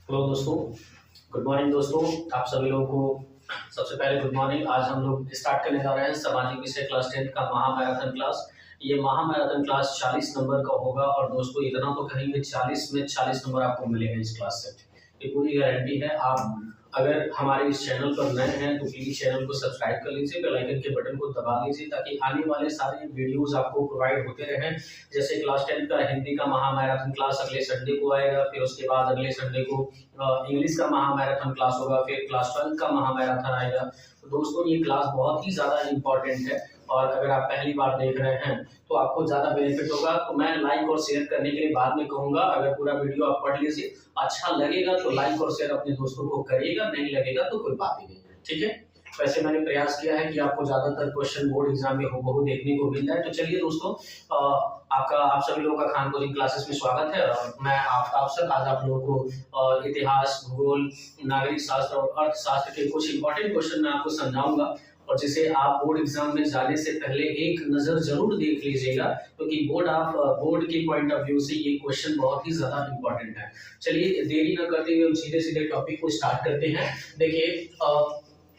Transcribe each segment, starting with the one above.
Hello दोस्तों, good morning दोस्तों। आप सभी लोगों को सबसे पहले गुड मॉर्निंग। आज हम लोग स्टार्ट करने जा रहे हैं सामाजिक विषय क्लास 10 का महामैराथन क्लास। ये महामैराथन क्लास 40 नंबर का होगा और दोस्तों इतना तो कहेंगे 40 में 40 नंबर आपको मिलेंगे इस क्लास से, ये पूरी गारंटी है। आप अगर हमारे इस चैनल पर नए हैं तो प्लीज चैनल को सब्सक्राइब कर लीजिए, बेल आइकन के बटन को दबा लीजिए ताकि आने वाले सारे वीडियोस आपको प्रोवाइड होते रहें। जैसे क्लास 10 का हिंदी का महामैराथन क्लास अगले संडे को आएगा, फिर उसके बाद अगले संडे को इंग्लिश का महामैराथन क्लास होगा, फिर क्लास 12 का महामैराथन आएगा। तो दोस्तों ये क्लास बहुत ही ज़्यादा इम्पोर्टेंट है और अगर आप पहली बार देख रहे हैं तो आपको ज़्यादा बेनिफिट होगा। तो मैं लाइक और शेयर करने के लिए बाद में कहूँगा। अगर पूरा वीडियो आप पढ़ लीजिए, अच्छा लगेगा तो लाइक और शेयर अपने दोस्तों को करिएगा, नहीं लगेगा तो कोई बात ही नहीं है, ठीक है। वैसे मैंने प्रयास किया है कि आपको ज़्यादातर क्वेश्चन बोर्ड एग्जाम में हूबहू देखने को मिल जाए। तो चलिए दोस्तों, आप सभी लोगों का खान कोचिंग क्लासेस में स्वागत है। मैं आफ्ताब सर आज आप लोगों को इतिहास, भूगोल, नागरिक शास्त्र और अर्थशास्त्र के कुछ इंपॉर्टेंट क्वेश्चन मैं आपको समझाऊंगा और जिसे आप बोर्ड एग्जाम में जाने से पहले एक नजर जरूर देख लीजिएगा, क्योंकि बोर्ड के पॉइंट ऑफ व्यू से ये क्वेश्चन बहुत ही ज्यादा इंपॉर्टेंट है। चलिए देरी न करते हुए सीधे सीधे टॉपिक को स्टार्ट करते हैं। देखिए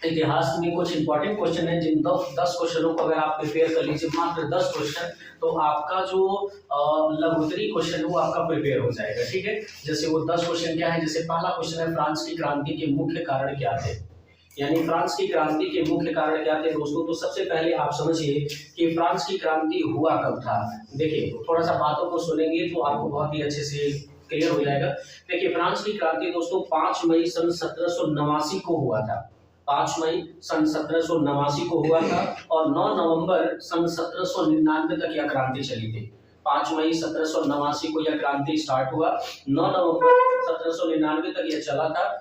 इतिहास में कुछ इंपॉर्टेंट क्वेश्चन है, जिन 10 क्वेश्चनों को अगर आप प्रिपेयर कर लीजिए, मात्र 10 क्वेश्चन, तो आपका जो लघुत्तरी क्वेश्चन है वो आपका प्रिपेयर हो जाएगा, ठीक है। जैसे वो 10 क्वेश्चन क्या है, जैसे पहला क्वेश्चन है फ्रांस की क्रांति के मुख्य कारण क्या थे, यानी फ्रांस की क्रांति के मुख्य कारण क्या थे दोस्तों। तो सबसे पहले आप समझिए कि फ्रांस की क्रांति हुआ कब था। देखिए थोड़ा सा बातों को सुनेंगे तो आपको बहुत ही अच्छे से क्लियर हो जाएगा। देखिए फ्रांस की क्रांति दोस्तों 5 मई सन 1789 को हुआ था। 5 मई सन 1789 को हुआ था और 9 नवंबर सन 1799 तक यह क्रांति चली थी। 5 मई 1789 को यह क्रांति स्टार्ट हुआ, 9 नवंबर 1799 तक यह चला था।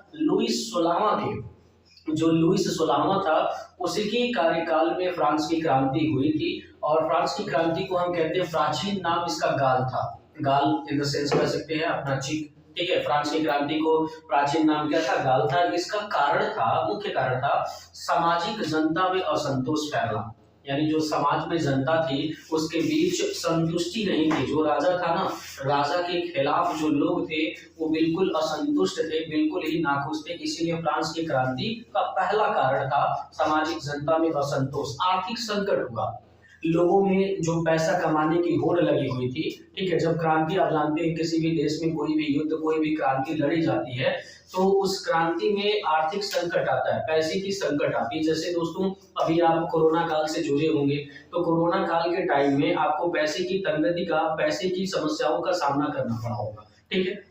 जो लुईस 16वां था उसके कार्यकाल में फ्रांस की क्रांति हुई थी और फ्रांस की क्रांति को हम कहते हैं, प्राचीन नाम इसका गाल था। गाल इन द सेंस कह सकते हैं अपना चीक, ठीक है। फ्रांस की क्रांति को प्राचीन नाम क्या था, गाल था। इसका कारण था, मुख्य कारण था सामाजिक जनता में असंतोष फैलना, यानी जो समाज में जनता थी उसके बीच संतुष्टि नहीं थी। जो राजा था ना, राजा के खिलाफ जो लोग थे वो बिल्कुल असंतुष्ट थे, बिल्कुल ही नाखुश थे। इसीलिए फ्रांस की क्रांति का पहला कारण था सामाजिक जनता में असंतोष। आर्थिक संकट हुआ, लोगों में जो पैसा कमाने की होड़ लगी हुई थी, ठीक है। जब क्रांति, आप जानते हैं किसी भी देश में कोई भी युद्ध, कोई भी क्रांति लड़ी जाती है तो उस क्रांति में आर्थिक संकट आता है, पैसे की संकट आती है। जैसे दोस्तों अभी आप कोरोना काल से जुड़े होंगे तो कोरोना काल के टाइम में आपको पैसे की तंगी का, पैसे की समस्याओं का सामना करना पड़ा होगा, ठीक है।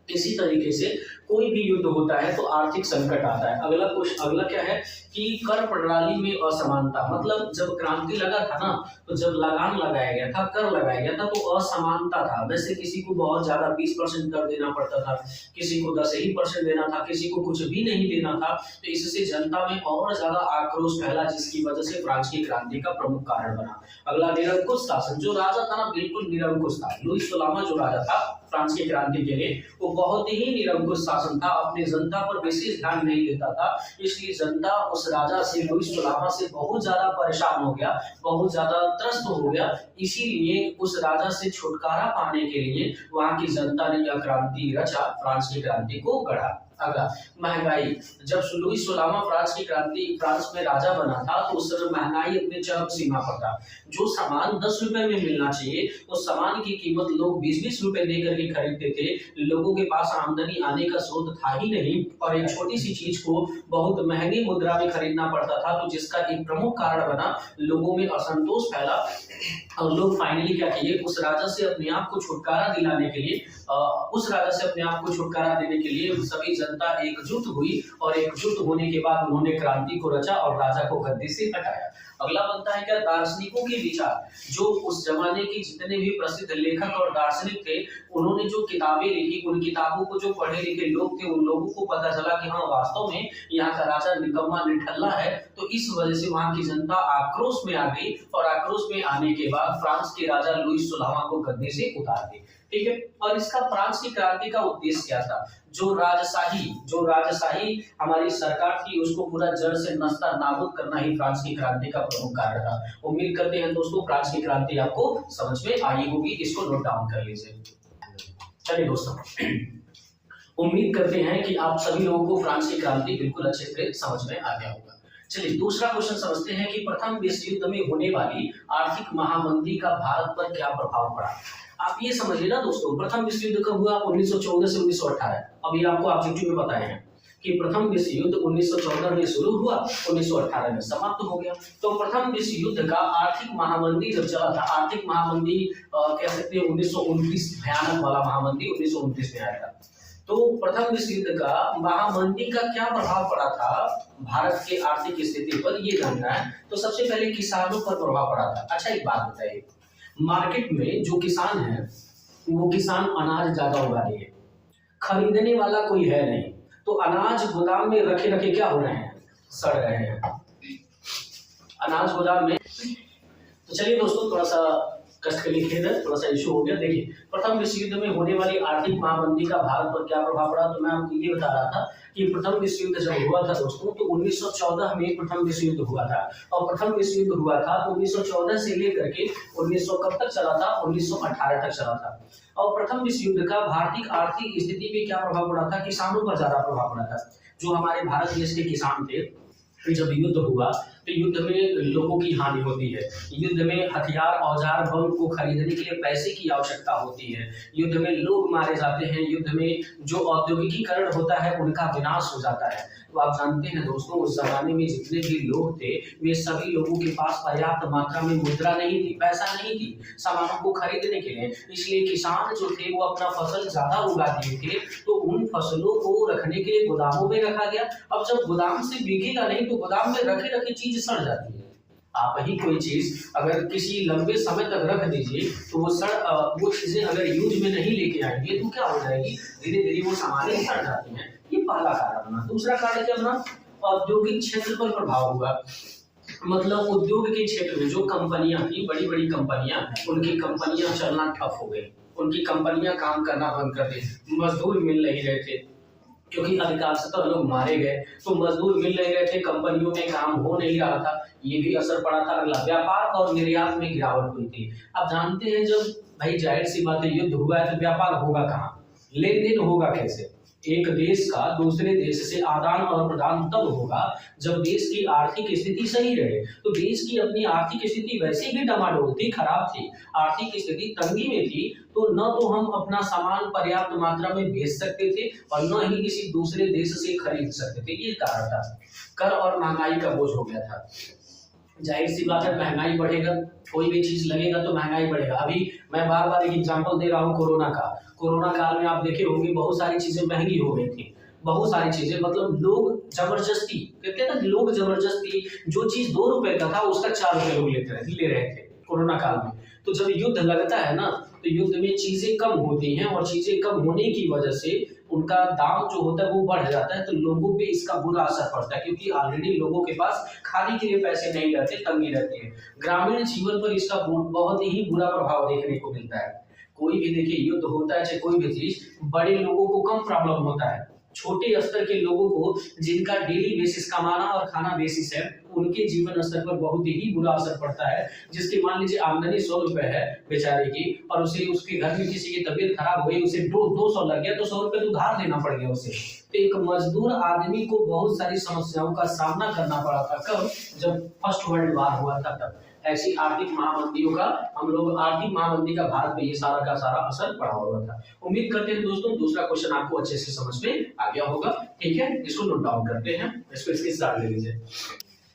इसी तरीके से कोई भी युद्ध होता है तो आर्थिक संकट आता है। अगला क्या है कि कर प्रणाली में असमानता, मतलब जब क्रांति लगा था ना, तो जब लगान लगाया गया था, कर लगाया गया था, तो असमानता था। वैसे किसी को बहुत ज्यादा 20% कर देना पड़ता था, किसी को 10% देना था, किसी को कुछ भी नहीं देना था। तो इससे जनता में और ज्यादा आक्रोश फैला, जिसकी वजह से फ्रांस की क्रांति का प्रमुख कारण बना। अगला निरंकुश शासन, जो राजा था ना बिल्कुल निरंकुश था। लुईस 16वां जो राजा था फ्रांस की क्रांति के लिए, वो बहुत ही निरंकुश शासन था, अपनी जनता पर विशेष ध्यान नहीं देता था। इसलिए जनता उस राजा से, लुईस 16वां से बहुत ज्यादा परेशान हो गया, बहुत ज्यादा त्रस्त हो गया। इसीलिए उस राजा से छुटकारा पाने के लिए वहां की जनता ने यह क्रांति रचा, फ्रांस की क्रांति को गढ़ा। अगला महंगाई, जब लुईस 16वां फ्रांस में राजा बना था तो उस समय महंगाई अपने चरम सीमा पर था। जो सामान 10 रुपए में मिलना चाहिए उस सामान की कीमत लोग 20-20 रुपए देकर के खरीदते थे। लोगों के पास आमदनी आने का स्रोत था ही नहीं और एक छोटी सी चीज को बहुत महंगी मुद्रा में खरीदना पड़ता था, तो जिसका एक प्रमुख कारण बना, लोगों में असंतोष फैला और लोग फाइनली क्या किए, उस राजा से अपने आप को छुटकारा दिलाने के लिए, उस राजा से अपने आप को छुटकारा देने के लिए सभी जनता एकजुट हुई और एकजुट होने के बाद उन्होंने क्रांति को रचा और राजा को गद्दी से हटाया। अगला बनता है क्या, दार्शनिकों के विचार। जो उस जमाने के जितने भी प्रसिद्ध लेखक और दार्शनिक थे, उन्होंने जो किताबें लिखी, उन किताबों को जो पढ़े लिखे लोग थे, उन लोगों को पता चला कि हाँ वास्तव में यहाँ का राजा निकम्मा निठल्ला है। तो इस वजह से वहां की जनता आक्रोश में आ गई और आक्रोश में आने के बाद फ्रांस के राजा लुईस 16वां को गद्दी से उतार दी, ठीक है। और इसका फ्रांस की क्रांति का उद्देश्य क्या था, जो राजशाही हमारी सरकार थी उसको पूरा जड़ से नस्ता नाबूद करना ही फ्रांस की क्रांति का प्रमुख कारण था। उम्मीद करते हैं दोस्तों फ्रांस की क्रांति आपको समझ में आई होगी, इसको नोट डाउन कर लीजिए। चलिए दोस्तों, उम्मीद करते हैं कि आप सभी लोगों को फ्रांस की क्रांति बिल्कुल अच्छे से समझ में आ गया होगा। चलिए दूसरा क्वेश्चन समझते हैं कि प्रथम विश्व युद्ध में होने वाली आर्थिक महामंदी का भारत पर क्या प्रभाव पड़ा। आप ये समझिए ना दोस्तों, प्रथम विश्व युद्ध कब हुआ? 1914 से 1918। अभी आपको ऑब्जेक्टिव में बताए हैं कि प्रथम विश्व युद्ध 1914 में शुरू हुआ, 1918 में समाप्त हो गया। तो प्रथम विश्व युद्ध का आर्थिक महामंदी जब चला था, आर्थिक महामंदी कह सकते हैं 1929, भयानक वाला महामंदी 1929 में आया था। तो प्रथम विश्व युद्ध का महामंदी का क्या प्रभाव पड़ा था भारत के आर्थिक स्थिति पर, ये जानना है। तो सबसे पहले किसानों पर प्रभाव पड़ा था। अच्छा एक बात बताइए, मार्केट में जो किसान है वो किसान अनाज ज्यादा उगा रही है, खरीदने वाला कोई है नहीं, तो अनाज गोदाम में रखे रखे क्या हो रहे हैं? सड़ रहे हैं अनाज गोदाम में। तो चलिए दोस्तों, थोड़ा सा कष्ट के लिए खेद है, थोड़ा सा इशू हो गया। देखिए प्रथम विश्व युद्ध में होने वाली आर्थिक महामंदी का भारत पर क्या प्रभाव पड़ा। तो मैं आपको ये बता रहा था कि प्रथम विश्व युद्ध जब हुआ था दोस्तों, तो 1914 में प्रथम विश्व युद्ध हुआ था। और प्रथम विश्व युद्ध हुआ था तो 1914 से लेकर के 1900 कब तक चला था? 1918 तक चला था। और प्रथम विश्व युद्ध का भारतीय आर्थिक स्थिति पे क्या प्रभाव पड़ा था? किसानों पर ज्यादा प्रभाव पड़ा था। जो हमारे भारत देश के किसान थे, जब युद्ध हुआ तो युद्ध में लोगों की हानि होती है, युद्ध में हथियार औजार बम को खरीदने के लिए पैसे की आवश्यकता होती है, युद्ध में लोग मारे जाते हैं, युद्ध में जो औद्योगिकीकरण होता है उनका विनाश हो जाता है। तो आप जानते हैं दोस्तों, उस जमाने में जितने भी लोग थे वे सभी लोगों के पास पर्याप्त मात्रा में मुद्रा नहीं थी, पैसा नहीं थी सामानों को खरीदने के लिए। इसलिए किसान जो थे वो अपना फसल ज्यादा उगा दिए थे, तो उन फसलों को रखने के लिए गोदामों में रखा गया। अब जब गोदाम से बिकेगा नहीं तो गोदाम में रखे रखे चीज सड़ जाती है। आप ही कोई चीज अगर किसी लंबे समय तक रख दीजिए तो वो चीजें अगर यूज में नहीं लेके आएंगे तो क्या हो जाएगी? धीरे धीरे वो सामानें सड़ जाती हैं। ये पहला कारण बना। दूसरा कारण क्या बना? औद्योगिक क्षेत्र पर प्रभाव हुआ। मतलब उद्योग के क्षेत्र में जो कंपनियां थी, बड़ी बड़ी कंपनियां, उनकी कंपनियां चलना ठप हो गई, उनकी कंपनियां काम करना बंद कर दी, मजदूर मिल नहीं रहे थे क्योंकि अधिकांशतः लोग मारे गए, तो मजदूर मिल नहीं रहे थे, कंपनियों में काम हो नहीं रहा था, ये भी असर पड़ा था। अगला, व्यापार और निर्यात में गिरावट हुई थी। अब जानते हैं जब भाई जाहिर सी बात है युद्ध हुआ है तो व्यापार होगा कहाँ, लेन देन होगा कैसे? एक देश का दूसरे देश से आदान और प्रदान तब होगा जब देश की आर्थिक स्थिति सही रहे। तो देश की अपनी आर्थिक स्थिति वैसे भी डमाडोल थी, खराब थी, आर्थिक स्थिति तंगी में थी, तो न तो हम अपना सामान पर्याप्त मात्रा में भेज सकते थे और न ही किसी दूसरे देश से खरीद सकते थे। ये कारण था। कर और महंगाई का बोझ हो गया था। जाहिर सी बात है, महंगाई बढ़ेगा, कोई भी चीज लगेगा तो महंगाई बढ़ेगा। अभी मैं बार बार एक एग्जांपल दे रहा हूँ कोरोना का। कोरोना काल में आप देखे होंगे बहुत सारी चीजें महंगी हो गई थी, बहुत सारी चीजें, मतलब लोग जबरदस्ती, कहते हैं ना, लोग जबरदस्ती जो चीज 2 रुपए का था उसका 4 रुपए लोग ले रहे थे कोरोना काल में। तो जब युद्ध लगता है ना तो युद्ध में चीजें कम होती हैं और चीजें कम होने की वजह से उनका दाम जो होता है वो बढ़ जाता है, तो लोगों पे इसका बुरा असर पड़ता है क्योंकि ऑलरेडी लोगों के पास खाने के लिए पैसे नहीं रहते, तंगी रहती है। ग्रामीण जीवन पर इसका बहुत ही बुरा प्रभाव देखने को मिलता है। कोई भी देखिए युद्ध होता है चाहे कोई भी चीज, बड़े लोगों को कम प्रॉब्लम होता है, छोटे स्तर के लोगों को जिनका डेली बेसिस कमाना और खाना बेसिस है उनके जीवन स्तर पर बहुत ही बुरा असर पड़ता है। जिसकी मान लीजिए आमदनी 100 रुपए है बेचारे की और उसे उसके घर में किसी की तबीयत खराब हो गई, उसे 200 लग गया तो 100 रुपए तो उधार देना पड़ गया उसे। तो एक मजदूर आदमी को बहुत सारी समस्याओं का सामना करना पड़ा था। कब? जब फर्स्ट वर्ल्ड वार हुआ था तब। ऐसी आर्थिक महामंदियों का आर्थिक महामंदी का भारत पे ये सारा का सारा असर पड़ा हुआ था। उम्मीद करते हैं दोस्तों दूसरा क्वेश्चन आपको अच्छे से समझ में आ गया होगा। ठीक है, इसको नोट डाउन करते हैं, इसको इसके साथ ले लीजिए।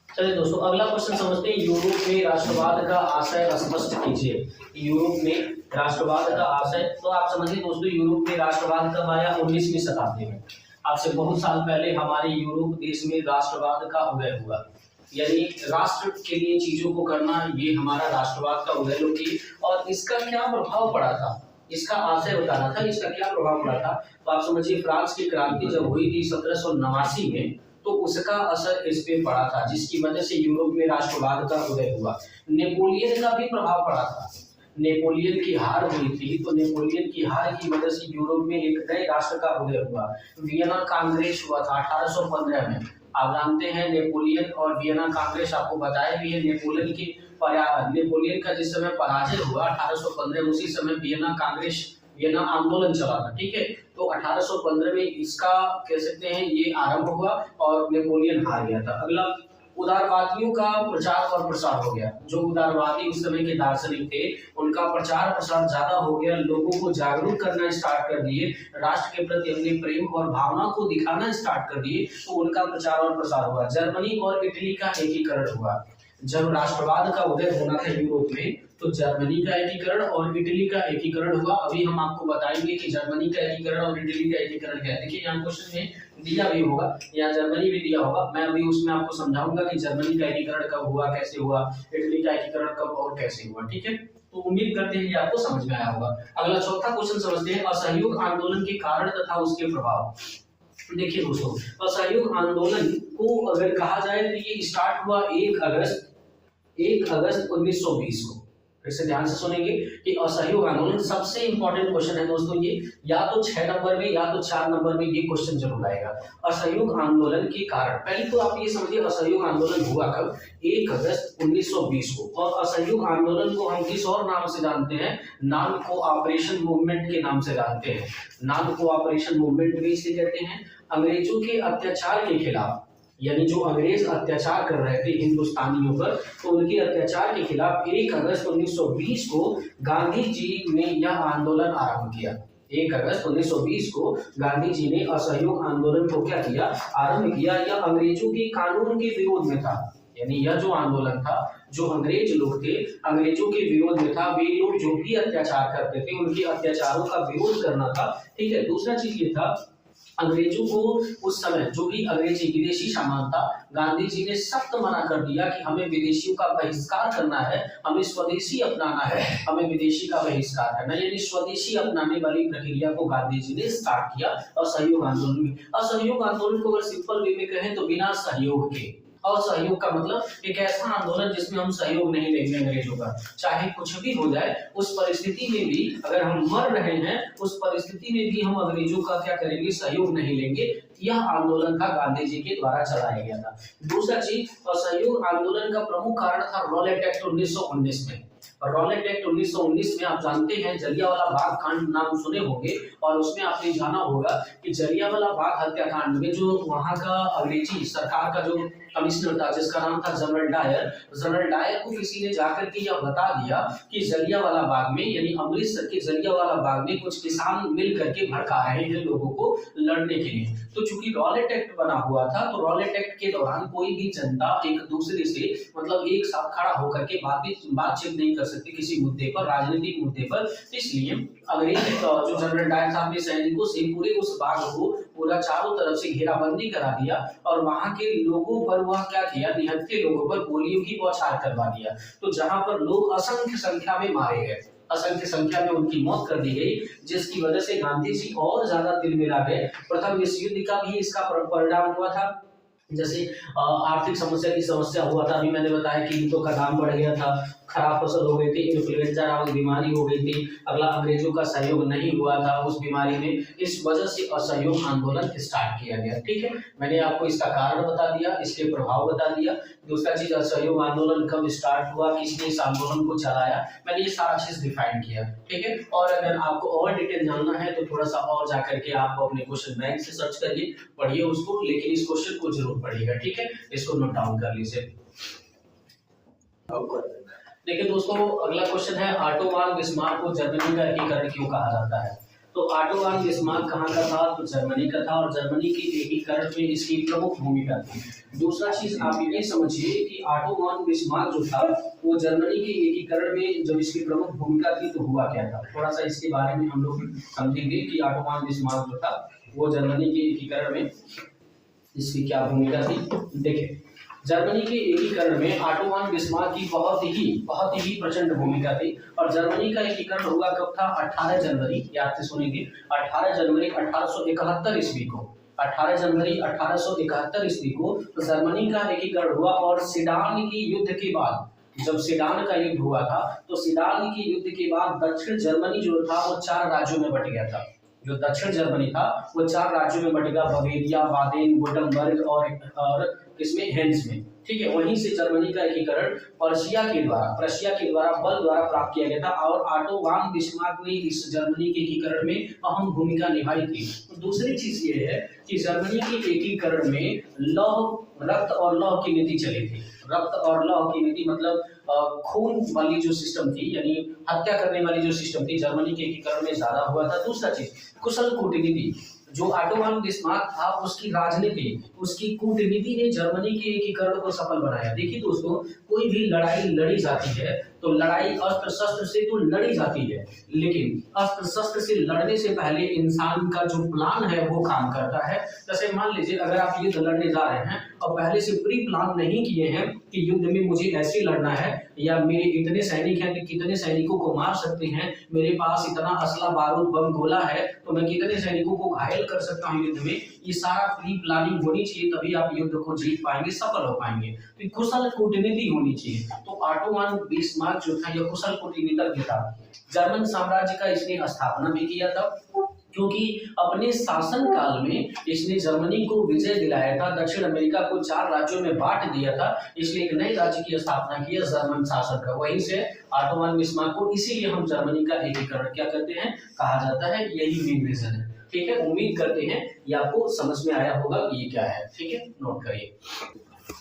चलिए दोस्तों अगला क्वेश्चन समझते हैं। यूरोप में राष्ट्रवाद का आशय स्पष्ट कीजिए। यूरोप में राष्ट्रवाद का आशय, तो आप समझिए दोस्तों यूरोप में राष्ट्रवाद कब आया? 19वीं शताब्दी में। आपसे बहुत साल पहले हमारे यूरोप देश में राष्ट्रवाद का उदय हुआ, यानी राष्ट्र के लिए चीजों को करना, ये हमारा राष्ट्रवाद का उदय हुई। और इसका क्या प्रभाव पड़ा था, इसका आशय बताना था, इसका क्या प्रभाव पड़ा था। तो आप समझिए फ्रांस की क्रांति जब हुई थी 1789 में, तो उसका असर इस पे पड़ा था, जिसकी वजह से यूरोप में राष्ट्रवाद का उदय हुआ। नेपोलियन का भी प्रभाव पड़ा था। नेपोलियन की हार हुई थी, तो नेपोलियन की हार की वजह से यूरोप में एक नए राष्ट्र का उदय हुआ। वियना कांग्रेस हुआ था 1815 में। आप जानते हैं नेपोलियन और वियना कांग्रेस, आपको बताया भी है। नेपोलियन का जिस समय पराजय हुआ 1815, उसी समय वियना कांग्रेस ये ना आंदोलन चला था, ठीक है। तो 1815 में इसका कह सकते हैं ये आरंभ हुआ और नेपोलियन हार गया था। अगला, उदारवादियों का प्रचार और प्रसार हो गया। जो उदारवादी उस समय के दार्शनिक थे, उनका प्रचार प्रसार ज्यादा हो गया, लोगों को जागरूक करना स्टार्ट कर दिए, राष्ट्र के प्रति अपने प्रेम और भावना को दिखाना स्टार्ट कर दिए, तो उनका प्रचार और प्रसार हुआ। जर्मनी और इटली का एकीकरण हुआ। जब राष्ट्रवाद का उदय होना था यूरोप में, तो जर्मनी का एकीकरण और इटली का एकीकरण हुआ। अभी हम आपको बताएंगे कि जर्मनी का एकीकरण और इटली का एकीकरण क्या है। देखिए यहाँ क्वेश्चन में दिया भी होगा, या जर्मनी भी दिया होगा, मैं अभी उसमें आपको समझाऊंगा कि जर्मनी का एकीकरण कब हुआ, कैसे हुआ, इटली का एकीकरण कब और कैसे हुआ, ठीक है। तो उम्मीद करते हैं कि आपको समझ में आया होगा। अगला चौथा क्वेश्चन समझते हैं, असहयोग आंदोलन के कारण तथा उसके प्रभाव। देखिए दोस्तों, असहयोग आंदोलन को अगर कहा जाए तो ये स्टार्ट हुआ 1 अगस्त 1920 को। फिर से ध्यान से सुनेंगे कि असहयोग आंदोलन, सबसे इंपॉर्टेंट क्वेश्चन है दोस्तों ये, या तो 6 नंबर में या तो 4 नंबर में ये क्वेश्चन जरूर आएगा। असहयोग आंदोलन के कारण, पहले तो आप ये समझिए असहयोग आंदोलन हुआ कब, 1 अगस्त 1920 को। और असहयोग आंदोलन को हम किस और नाम से जानते हैं, नॉन कोऑपरेशन मूवमेंट के नाम से जानते हैं। नॉन कोऑपरेशन मूवमेंट भी इसे कहते हैं। अंग्रेजों के अत्याचार के खिलाफ, यानी जो अंग्रेज अत्याचार कर रहे थे हिंदुस्तानियों पर, तो उनके अत्याचार के खिलाफ 1 अगस्त 1920 को गांधी जी ने यह आंदोलन आरंभ किया। 1 अगस्त 1920 को गांधी जी ने असहयोग आंदोलन को क्या किया, आरंभ किया। यह अंग्रेजों के कानून के विरोध में था, यानी यह जो आंदोलन था, जो अंग्रेज लोग थे, अंग्रेजों के विरोध में था। वे लोग जो भी अत्याचार करते थे, उनके अत्याचारों का विरोध करना था, ठीक है। दूसरा चीज ये था, अंग्रेजों को उस समय जो भी अंग्रेजी विदेशी सामान था, गांधी जी ने सख्त मना कर दिया कि हमें विदेशियों का बहिष्कार करना है, हमें स्वदेशी अपनाना है, हमें विदेशी का बहिष्कार करना है। यानी स्वदेशी अपनाने वाली प्रक्रिया को गांधी जी ने स्टार्ट किया असहयोग आंदोलन में। असहयोग आंदोलन को अगर सिंपल वे में कहें तो बिना सहयोग के। असहयोग का मतलब एक ऐसा आंदोलन जिसमें हम सहयोग नहीं लेंगे अंग्रेजों का, चाहे कुछ भी हो जाए, उस परिस्थिति में भी अगर हम मर रहे हैं, उस परिस्थिति में भी हम अंग्रेजों का क्या करेंगे, सहयोग नहीं लेंगे। यह आंदोलन था गांधी जी के द्वारा चलाया गया था। दूसरा चीज, असहयोग आंदोलन का प्रमुख कारण था रॉलेट एक्ट 1919 में। रॉलेट एक्ट 1919 में आप जानते हैं जलियांवाला बाग कांड नाम सुने होंगे, और उसमें आपने जाना होगा कि जलियांवाला बाग हत्याकांड में जो वहां का अंग्रेजी सरकार का जो कमिश्नर था, जिसका नाम था जनरल डायर, जनरल डायर को किसी ने जाकर के यह बता दिया कि जलियांवाला बाग में, यानी अमृतसर के जलियांवाला बाग में कुछ किसान मिल करके भड़का रहे हैं लोगों को लड़ने के लिए। तो चूंकि रॉलेट एक्ट बना हुआ था, तो रॉलेट एक्ट के दौरान कोई भी जनता एक दूसरे से मतलब एक साथ खड़ा होकर के बातचीत नहीं कर सकती किसी मुद्दे पर, राजनीतिक मुद्दे पर। इसलिए अंग्रेज जो जनरल डायर था अपने सैनिकों से पूरे उस बाग को पूरा चारों तरफ से घेराबंदी करा दिया, और वहां के लोगों पर वह क्या किया, निहत्थे लोगों पर गोलियों की बौछार करवा दिया। तो जहां पर लोग असंख्य संख्या में मारे गए, असंख्य संख्या में उनकी मौत कर दी गई, जिसकी वजह से गांधी जी और ज्यादा तिलमिला गए। प्रथम विश्व युद्ध का भी इसका परिणाम हुआ था। जैसे आर्थिक समस्या की समस्या हुआ था, अभी मैंने बताया कि कीमतों का दाम बढ़ गया था, खराब फसल हो गई थी, इन्फ्लुएंजा नामक बीमारी हो गई थी। अगला, अंग्रेजों का सहयोग नहीं हुआ था उस बीमारी में, इस वजह से असहयोग आंदोलन स्टार्ट किया गया, ठीक है। मैंने आपको इसका कारण बता दिया, इसके प्रभाव बता दिया। दूसरा चीज, असहयोग आंदोलन कब स्टार्ट हुआ, किसने इस आंदोलन को चलाया, मैंने ये सारा चीज डिफाइन किया, ठीक है। और अगर आपको और डिटेल जानना है तो थोड़ा सा और जाकर के आप अपने क्वेश्चन बैंक से सर्च करिए, पढ़िए उसको, लेकिन इस क्वेश्चन को जरूर पढ़िएगा, ठीक है। इसको नोट डाउन कर लीजिए। देखिए दोस्तों, अगला क्वेश्चन है, ऑटो वान बिस्मार्क को जर्मनी का एकीकरण क्यों कहा जाता है। तो ऑटो वान बिस्मार्क कहाँ का था, तो जर्मनी का था, और जर्मनी के एकीकरण में इसकी प्रमुख भूमिका थी। दूसरा चीज आप ये समझिए कि ऑटो वान बिस्मार्क जो था वो जर्मनी के एकीकरण में जब इसकी प्रमुख भूमिका थी तो हुआ क्या था, थोड़ा सा इसके बारे में हम लोग समझेंगे कि ऑटो वान बिस्मार्क जो था वो जर्मनी के एकीकरण में इसकी क्या भूमिका थी। देखिए, जर्मनी के एकीकरण में ऑटो वान बिस्मार्क की बहुत ही प्रचंड भूमिका थी। और जर्मनी का एकीकरण हुआ कब था, 18 जनवरी, याद से सुनेंगे, 18 जनवरी 1871 ईस्वी को, 18 जनवरी 1871 ईस्वी को जर्मनी का एकीकरण हुआ। और सीडान की युद्ध के बाद, जब सीडान का युद्ध हुआ था, तो सीडान की युद्ध के बाद दक्षिण जर्मनी जो था वो 4 राज्यों में बट गया था। जो दक्षिण जर्मनी था वो 4 राज्यों में बट गया, बवेरिया, बादेन, वुर्टमबर्ग और किसमें, हेंस में, ठीक है। वहीं से जर्मनी का एकीकरण प्रशिया के द्वारा बल द्वारा प्राप्त किया गया था और ऑटो वान बिस्मार्क ने इस जर्मनी के एकीकरण में अहम भूमिका निभाई थी। दूसरी चीज ये है कि जर्मनी के एकीकरण में रक्त और लौह की नीति चली थी। रक्त और लौह की नीति मतलब खून वाली जो सिस्टम थी, यानी हत्या करने वाली जो सिस्टम थी, जर्मनी के एकीकरण में ज्यादा हुआ था। दूसरा चीज कुशल कूटनीति, जो ऑटो वान बिस्मार्क था उसकी राजनीति, उसकी कूटनीति ने जर्मनी के एकीकरण को सफल बनाया। देखिए दोस्तों, कोई भी लड़ाई लड़ी जाती है तो लड़ाई अस्त्र शस्त्र से तो लड़ी जाती है, लेकिन अस्त्र शस्त्र से लड़ने से पहले इंसान का जो प्लान है वो काम करता है। जैसे मान लीजिए अगर आप युद्ध लड़ने जा रहे हैं और पहले से प्री प्लान नहीं किए हैं कि युद्ध में मुझे ऐसे लड़ना है, या मेरे इतने सैनिक हैं कि कितने सैनिकों को मार सकते हैं, मेरे पास इतना असला बारूद बम गोला है तो मैं कितने सैनिकों को घायल कर सकता हूँ युद्ध में, ये सारा प्री प्लानिंग होनी चाहिए, तभी आप युद्ध को जीत पाएंगे, सफल हो पाएंगे। तो कुशल कूटनीति होनी चाहिए। तो ऑटो वान बिस्मार्क जो था यह कुशल कूटनीतिज्ञ था। जर्मन साम्राज्य का इसने स्थापना भी किया था, क्योंकि अपने शासन काल में इसने जर्मनी को विजय दिलाया था, दक्षिण अमेरिका को 4 राज्यों में बांट दिया था, इसलिए एक नए राज्य की स्थापना की है जर्मन शासन का। वहीं से ऑटो वान बिस्मार्क को इसीलिए हम जर्मनी का एकीकरण क्या कहते हैं, कहा जाता है। यही मेन रीजन है, ठीक है। उम्मीद करते हैं ये आपको समझ में आया होगा कि ये क्या है, ठीक है, नोट करिए।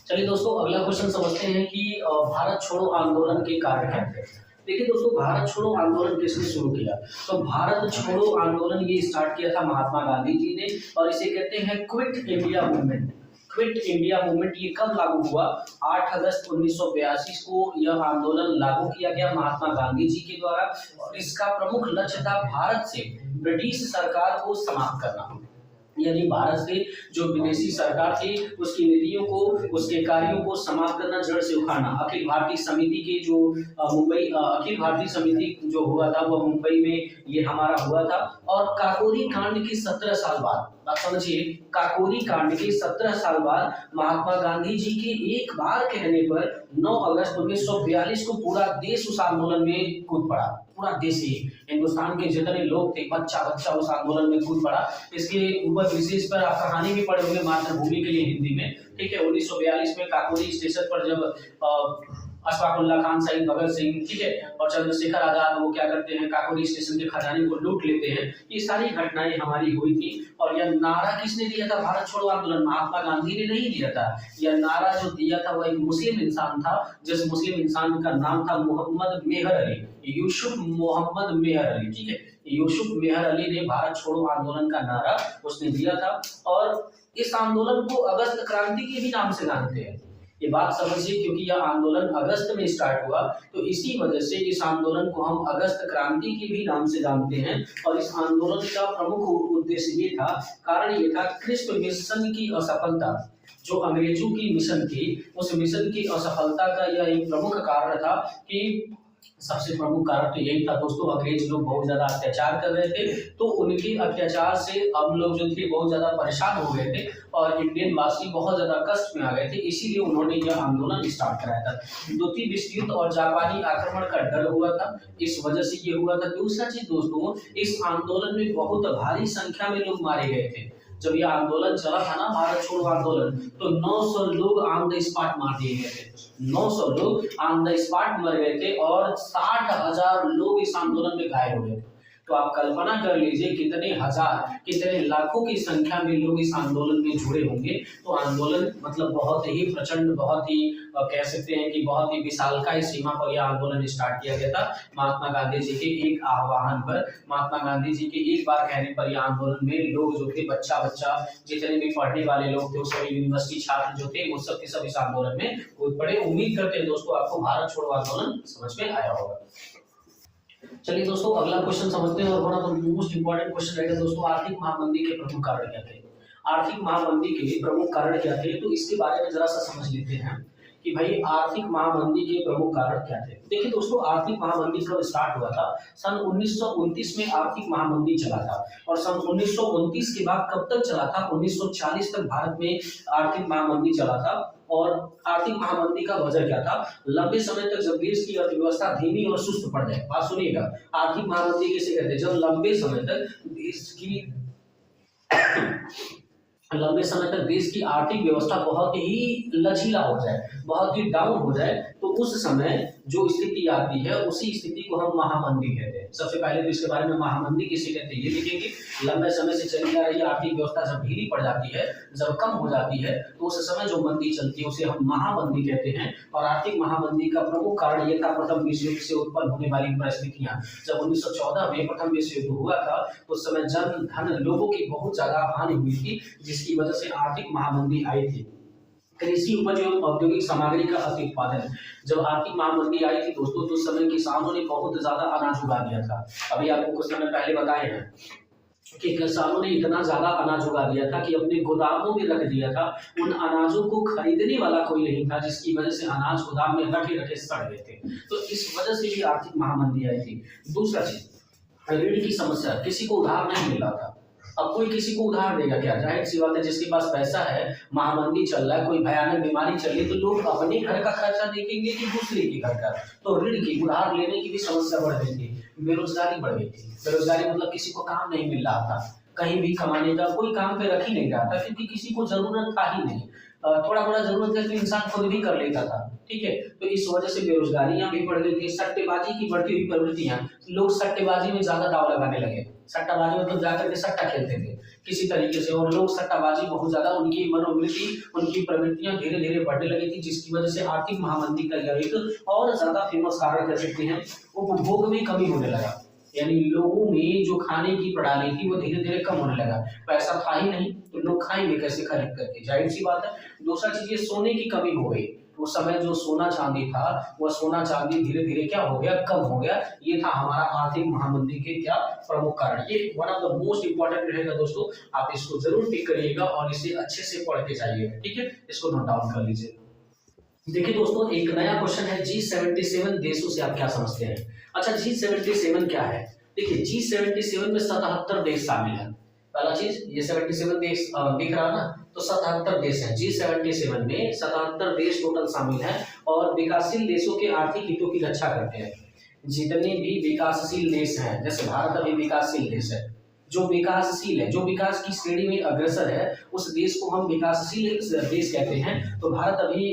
चलिए दोस्तों, अगला क्वेश्चन समझते हैं कि भारत छोड़ो आंदोलन के कारण क्या थे। देखिए दोस्तों, भारत छोड़ो आंदोलन किसने शुरू किया? तो भारत छोड़ो आंदोलन ये स्टार्ट किया था महात्मा गांधी जी ने, और इसे कहते हैं quit India movement. Quit India movement ये कब लागू हुआ? 8 अगस्त 1982 को यह आंदोलन लागू किया गया महात्मा गांधी जी के द्वारा, और इसका प्रमुख लक्ष्य था भारत से ब्रिटिश सरकार को समाप्त करना, यानी भारत से जो विदेशी सरकार थी उसकी नीतियों को, उसके कार्यों को समाप्त करना, जड़ से उखाड़ना। अखिल भारतीय समिति के जो मुंबई अखिल भारतीय समिति जो हुआ था वह मुंबई में ये हमारा हुआ था। और काकोरी कांड के 17 साल बाद, आप समझिए, काकोरी कांड के 17 साल बाद महात्मा गांधी जी के एक बार कहने पर 9 अगस्त 1942 को पूरा देश उस आंदोलन में कूद पड़ा। पूरा देश ही, हिंदुस्तान के जितने लोग थे, बच्चा बच्चा उस आंदोलन में कूद पड़ा। इसके ऊपर विशेष पर आप कहानी भी पढ़े होंगे मातृभूमि के लिए हिंदी में, ठीक है। 1942 में काकोरी स्टेशन पर जब अशफाकुल्ला खान, शहीद भगत सिंह, ठीक है, और चंद्रशेखर आजाद वो क्या करते हैं, काकोरी स्टेशन के खजाने को लूट लेते हैं, ये सारी घटनाएं हमारी हुई थी। और यह नारा किसने दिया था? भारत छोड़ो आंदोलन महात्मा गांधी ने नहीं दिया था। यह नारा जो दिया था वह एक मुस्लिम इंसान था, जिस मुस्लिम इंसान का नाम था मोहम्मद मेहर अली, यूसुफ मोहम्मद मेहर अली, ठीक है। यूसुफ मेहर अली ने भारत छोड़ो आंदोलन का नारा उसने दिया था, और इस आंदोलन को अगस्त क्रांति के भी नाम से जानते हैं। ये बात समझिए, क्योंकि यह आंदोलन अगस्त में स्टार्ट हुआ, तो इसी वजह से इस आंदोलन को हम अगस्त क्रांति के भी नाम से जानते हैं। और इस आंदोलन का प्रमुख उद्देश्य ये था, कारण ये था, क्रिस्प मिशन की असफलता, जो अंग्रेजों की मिशन थी, उस मिशन की असफलता का यह एक प्रमुख कारण था। कि सबसे प्रमुख कारण तो यही था दोस्तों, अंग्रेज लोग बहुत ज्यादा अत्याचार कर रहे थे, तो उनके अत्याचार से हम लोग जो थे बहुत ज्यादा परेशान हो गए थे, और इंडियन वासी बहुत ज्यादा कष्ट में आ गए थे, इसीलिए उन्होंने यह आंदोलन स्टार्ट कराया था। द्वितीय विश्व युद्ध और जापानी आक्रमण का डर हुआ था, इस वजह से ये हुआ था। दूसरा चीज दोस्तों, इस आंदोलन में बहुत भारी संख्या में लोग मारे गए थे। जब यह आंदोलन चला था ना, भारत छोड़ो आंदोलन, तो 900 लोग ऑन द स्पॉट मार दिए गए थे। 900 लोग ऑन द स्पॉट मर गए थे, और 60,000 लोग इस आंदोलन में घायल हो गए थे। तो आप कल्पना कर लीजिए कितने हजार, कितने लाखों की संख्या में लोग इस आंदोलन में जुड़े होंगे। तो आंदोलन मतलब बहुत ही प्रचंड, बहुत ही कह सकते हैं कि बहुत ही विशालकाय सीमा पर यह आंदोलन स्टार्ट किया गया था। महात्मा गांधी जी के एक आह्वान पर, महात्मा गांधी जी के एक बार कहने पर यह आंदोलन में लोग जो थे, बच्चा बच्चा जितने भी पढ़ने वाले लोग थे, सभी यूनिवर्सिटी छात्र जो थे, वो सब के सब इस आंदोलन में कूद पड़े। उम्मीद करते हैं दोस्तों आपको भारत छोड़ो आंदोलन समझ में आया होगा। चलिए दोस्तों, अगला क्वेश्चन समझते हैं, और one of the most important question रहेगा दोस्तों, आर्थिक महामंदी के प्रमुख कारण क्या थे? आर्थिक महामंदी के प्रमुख कारण क्या थे, तो इसके बारे में जरा सा समझ लेते हैं कि भाई आर्थिक महामंदी के प्रमुख कारण क्या थे। देखिए दोस्तों, आर्थिक महामंदी कब स्टार्ट हुआ था? सन 1929 में आर्थिक महामंदी चला था, और सन 1929 के बाद कब तक चला था? 1940 तक भारत में आर्थिक महामंदी चला था। और आर्थिक महामंदी का वजह क्या था? लंबे समय तक जब देश की अर्थव्यवस्था धीमी और सुस्त पड़ जाए, बात सुनिएगा, आर्थिक महामंदी किसे कहते हैं? जब लंबे समय तक देश की लंबे समय तक देश की आर्थिक व्यवस्था बहुत ही लचीला हो जाए, बहुत ही डाउन हो जाए, तो उस समय जो स्थिति आती है उसी स्थिति को हम महामंदी कहते हैं। सबसे पहले तो इसके बारे में महामंदी किसे कहते हैं ये देखेंगे। लंबे समय से चली आ रही आर्थिक व्यवस्था जब ढीली पड़ जाती है, जब कम हो जाती है, तो उस समय जो मंदी चलती है उसे हम महामंदी कहते हैं। और आर्थिक महामंदी का प्रमुख कारण ये था प्रथम विश्व युद्ध से उत्पन्न होने वाली परिस्थितियां। जब 1914 में प्रथम विश्व युद्ध हुआ था तो उस समय जन धन लोगों की बहुत ज्यादा हानि हुई थी, जिसकी वजह से आर्थिक महामंदी आई थी। कृषि उपज एवं औद्योगिक सामग्री का अति उत्पादन, जब आर्थिक महामंदी आई थी दोस्तों, तो उस समय किसानों ने बहुत ज्यादा अनाज उगा दिया था। अभी आपको कुछ समय पहले बताए हैं कि किसानों ने इतना ज्यादा अनाज उगा दिया था कि अपने गोदामों में रख दिया था। उन अनाजों को खरीदने वाला कोई नहीं था, जिसकी वजह से अनाज गोदाम में रखे रखे सड़ गए थे। तो इस वजह से भी आर्थिक महामंदी आई थी। दूसरा चीज, ऋण की समस्या, किसी को उधार नहीं मिल रहा था। अब कोई किसी को उधार देगा क्या? जाहिर सी बात है, जिसके पास पैसा है, महामंदी चल रहा है, कोई भयानक बीमारी चल रही है, तो लोग अपने घर का खर्चा देखेंगे कि दूसरे के घर का। तो ऋण की, उधार लेने की भी समस्या बढ़ गई थी। बेरोजगारी बढ़ गई थी। बेरोजगारी मतलब किसी को काम नहीं मिल रहा था, कहीं भी कमाने का कोई काम पे रख ही नहीं रहा था, क्योंकि किसी को जरूरत था ही नहीं। थोड़ा बड़ा जरूरत है तो इंसान खुद भी कर लेता था, ठीक है। तो इस वजह से बेरोजगारियां भी बढ़ गई थी। सट्टेबाजी की बढ़ती हुई प्रवृत्तियां, लोग सट्टेबाजी में ज्यादा दाव लगाने लगे। सट्टाबाजी मतलब जाकर के सट्टा खेलते थे किसी तरीके से, और लोग सट्टाबाजी बहुत ज्यादा, उनकी मनोवृत्ति, उनकी प्रवृत्तियां धीरे धीरे बढ़ने लगी थी, जिसकी वजह से आर्थिक महामंदी का यह एक और ज्यादा फेमस कारण कह सकते हैं। उपभोग में कमी होने लगा, यानी लोगों में जो खाने की प्रणाली थी वो धीरे धीरे कम होने लगा। पैसा था ही नहीं तो लोग खाएंगे कैसे खरीद करके, जाहिर सी बात है। दूसरा चीज, ये सोने की कमी हो गई। उस समय जो सोना चांदी था, वह सोना चांदी धीरे धीरे क्या हो गया, कम हो गया। ये था हमारा आर्थिक महामंदी के क्या प्रमुख कारण। ये one of the most important रहेगा दोस्तों, आप इसको जरूर टिक करिएगा और इसे अच्छे से पढ़ के जाइएगा, ठीक है। इसको नोट डाउन कर लीजिए। देखिए दोस्तों, एक नया क्वेश्चन है, G77 देशों से आप क्या समझते हैं? अच्छा, G77 क्या है? देखिए, G77 में 77 देश शामिल है। पहला चीज, ये 77 देश दिख रहा ना, तो 77 देश है। G77 में 77 देश टोटल शामिल है और विकासशील देशों के आर्थिक हितों की रक्षा करते हैं। जितने भी विकासशील देश हैं, जैसे भारत अभी विकासशील देश है, जो विकासशील है, जो विकास की श्रेणी में अग्रसर है, उस देश को हम विकासशील देश कहते हैं। तो भारत अभी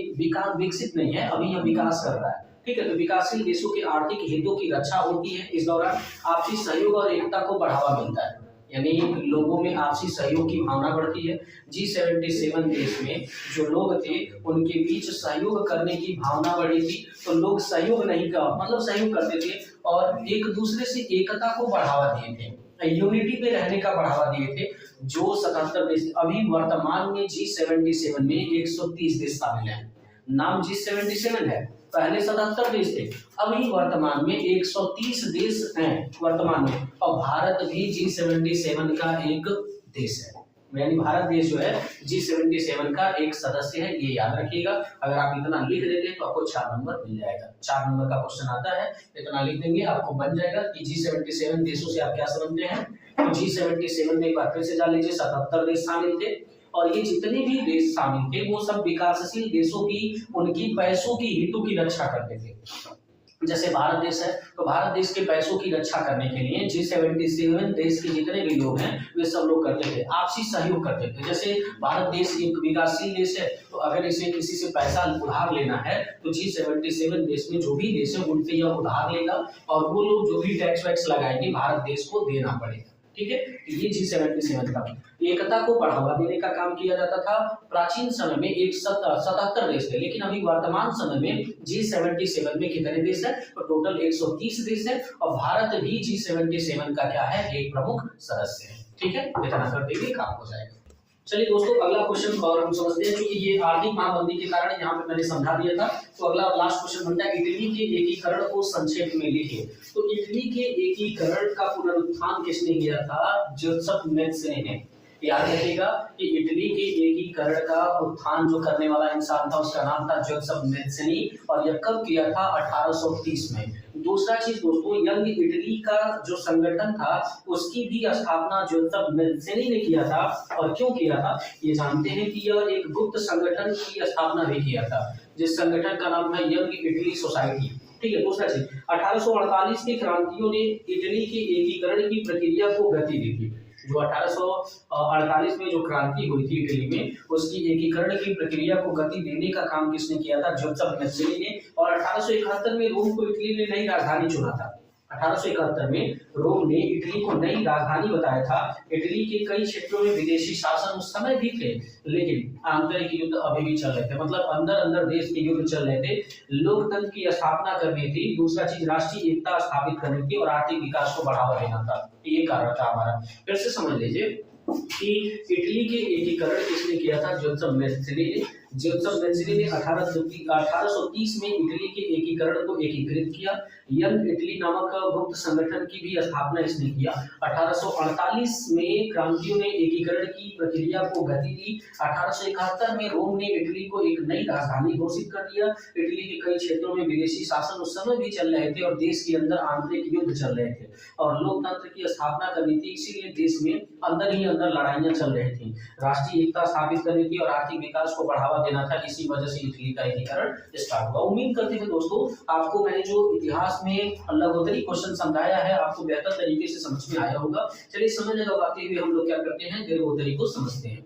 विकसित नहीं है, अभी यह विकास कर रहा है, ठीक है। तो विकासशील देशों के आर्थिक हितों की रक्षा होती है। इस दौरान आपसी सहयोग और एकता को बढ़ावा मिलता है, यानी लोगों में आपसी सहयोग की भावना बढ़ती है। G77 देश में जो लोग थे उनके बीच सहयोग करने की भावना बढ़ी थी। तो लोग सहयोग नहीं कर, मतलब सहयोग करते थे और एक दूसरे से एकता को बढ़ावा दिए थे, यूनिटी पे रहने का बढ़ावा दिए थे। जो 77 देश, अभी वर्तमान में G77 में 130 देश शामिल हैं। नाम G77 है, पहले 77 देश थे, अभी वर्तमान में 130 देश हैं वर्तमान में। और भारत भी G77 का एक देश है, यानी भारत देश जो है G77 का एक सदस्य है, ये याद रखिएगा। अगर आप इतना लिख देते हैं तो आपको 4 नंबर मिल जाएगा। 4 नंबर का क्वेश्चन आता है, इतना लिख देंगे आपको बन जाएगा कि G77 देशों से आप क्या समझते हैं। तो G77 में एक बार फिर से जान लीजिए, 77 देश शामिल थे और ये जितने भी देश शामिल थे वो सब विकासशील देशों की, उनकी पैसों की हितों की रक्षा करते थे। जैसे भारत देश है, तो भारत देश के पैसों की रक्षा करने के लिए G77 देश के जितने भी लोग हैं वे सब लोग करते थे, आपसी सहयोग करते थे। जैसे भारत देश एक विकासशील देश है, तो अगर इसे किसी से पैसा उधार लेना है तो G77 देश में जो भी देश है उनसे यह उधार लेगा और वो लोग जो भी टैक्स वैक्स लगाएंगे भारत देश को देना पड़ेगा, ठीक है। ये G77 का एकता को बढ़ावा देने का काम किया जाता था। प्राचीन समय में 177 देश थे, लेकिन अभी वर्तमान समय में G77 में कितने देश है? तो टोटल 130 देश है और भारत भी G77 का क्या है, एक प्रमुख सदस्य है, ठीक है। इतना करते हुए काम हो जाएगा। चलिए दोस्तों, अगला क्वेश्चन और हम समझते हैं, क्योंकि ये आर्थिक महामंदी के कारण यहाँ पे मैंने समझा दिया था। तो अगला लास्ट क्वेश्चन बनता है, इटली के एकीकरण को संक्षेप में लिखिए। तो इटली के एकीकरण का पुनरुत्थान किसने किया था? जोसेफ मेज़्ज़नी ने। याद रखिएगा कि इटली के एकीकरण का उत्थान जो करने वाला इंसान था उसका नाम था जोसेफ मेज़्ज़नी, और यह कब किया था? 1830 में। दूसरा चीज दोस्तों, यंग इटली का जो संगठन था उसकी भी स्थापना जोसेफ मेज़्ज़नी ने किया था। और क्यों किया था ये जानते हैं कि यह एक गुप्त संगठन की स्थापना भी किया था, जिस संगठन का नाम है यंग इटली सोसाइटी, ठीक है। दूसरा चीज, 1848 की क्रांतियों ने इटली के एकीकरण की प्रक्रिया को गति दी थी। जो 1848 में जो क्रांति हुई थी इटली में, उसकी एकीकरण की प्रक्रिया को गति देने का काम किसने किया था? जोसेफ मैज़्ज़िनी ने। और 1871 में रोम को इटली ने नई राजधानी चुना था। 1871 में रोम ने इटली को नई राजधानी बताया था। इटली के कई क्षेत्रों में विदेशी शासन उस समय भी थे, लेकिन आंतरिक युद्ध अभी भी चल रहे थे, मतलब अंदर अंदर देश के युद्ध चल रहे थे। लोकतंत्र की स्थापना करनी थी, दूसरा चीज राष्ट्रीय एकता स्थापित करनी थी और आर्थिक विकास को बढ़ावा देना था। ये कारण था हमारा। फिर से समझ लीजिए कि इटली के एकीकरण किसने किया था? जोसेफ मैज़्ज़िनी ने। जोसेफ मैज़्ज़िनी ने 1830 में इटली के एकीकरण को एकीकृत किया। यंग इटली नामक गुप्त संगठन की भी स्थापना इसने किया। 1848 में क्रांतियों ने एकीकरण की प्रक्रिया को गति दी। 1871 में रोम ने इटली को एक नई राजधानी घोषित कर दिया। इटली के कई क्षेत्रों में विदेशी शासन उस समय भी चल रहे थे और देश के अंदर आंतरिक युद्ध चल रहे थे और लोकतंत्र की स्थापना करनी थी, इसीलिए देश में अंदर ही अंदर लड़ाइयां चल रही थी। राष्ट्रीय एकता स्थापित करनी थी और आर्थिक विकास को बढ़ावा देना था, इसी वजह से इटली का एकीकरण स्टार्ट हुआ। उम्मीद करते हैं दोस्तों आपको मैंने जो इतिहास में लघुत्तरी क्वेश्चन समझाया है आपको बेहतर तरीके से समझ में आया होगा। चलिए समय लगाते हुए हम लोग क्या करते हैं, दीर्घोत्तरी को समझते हैं।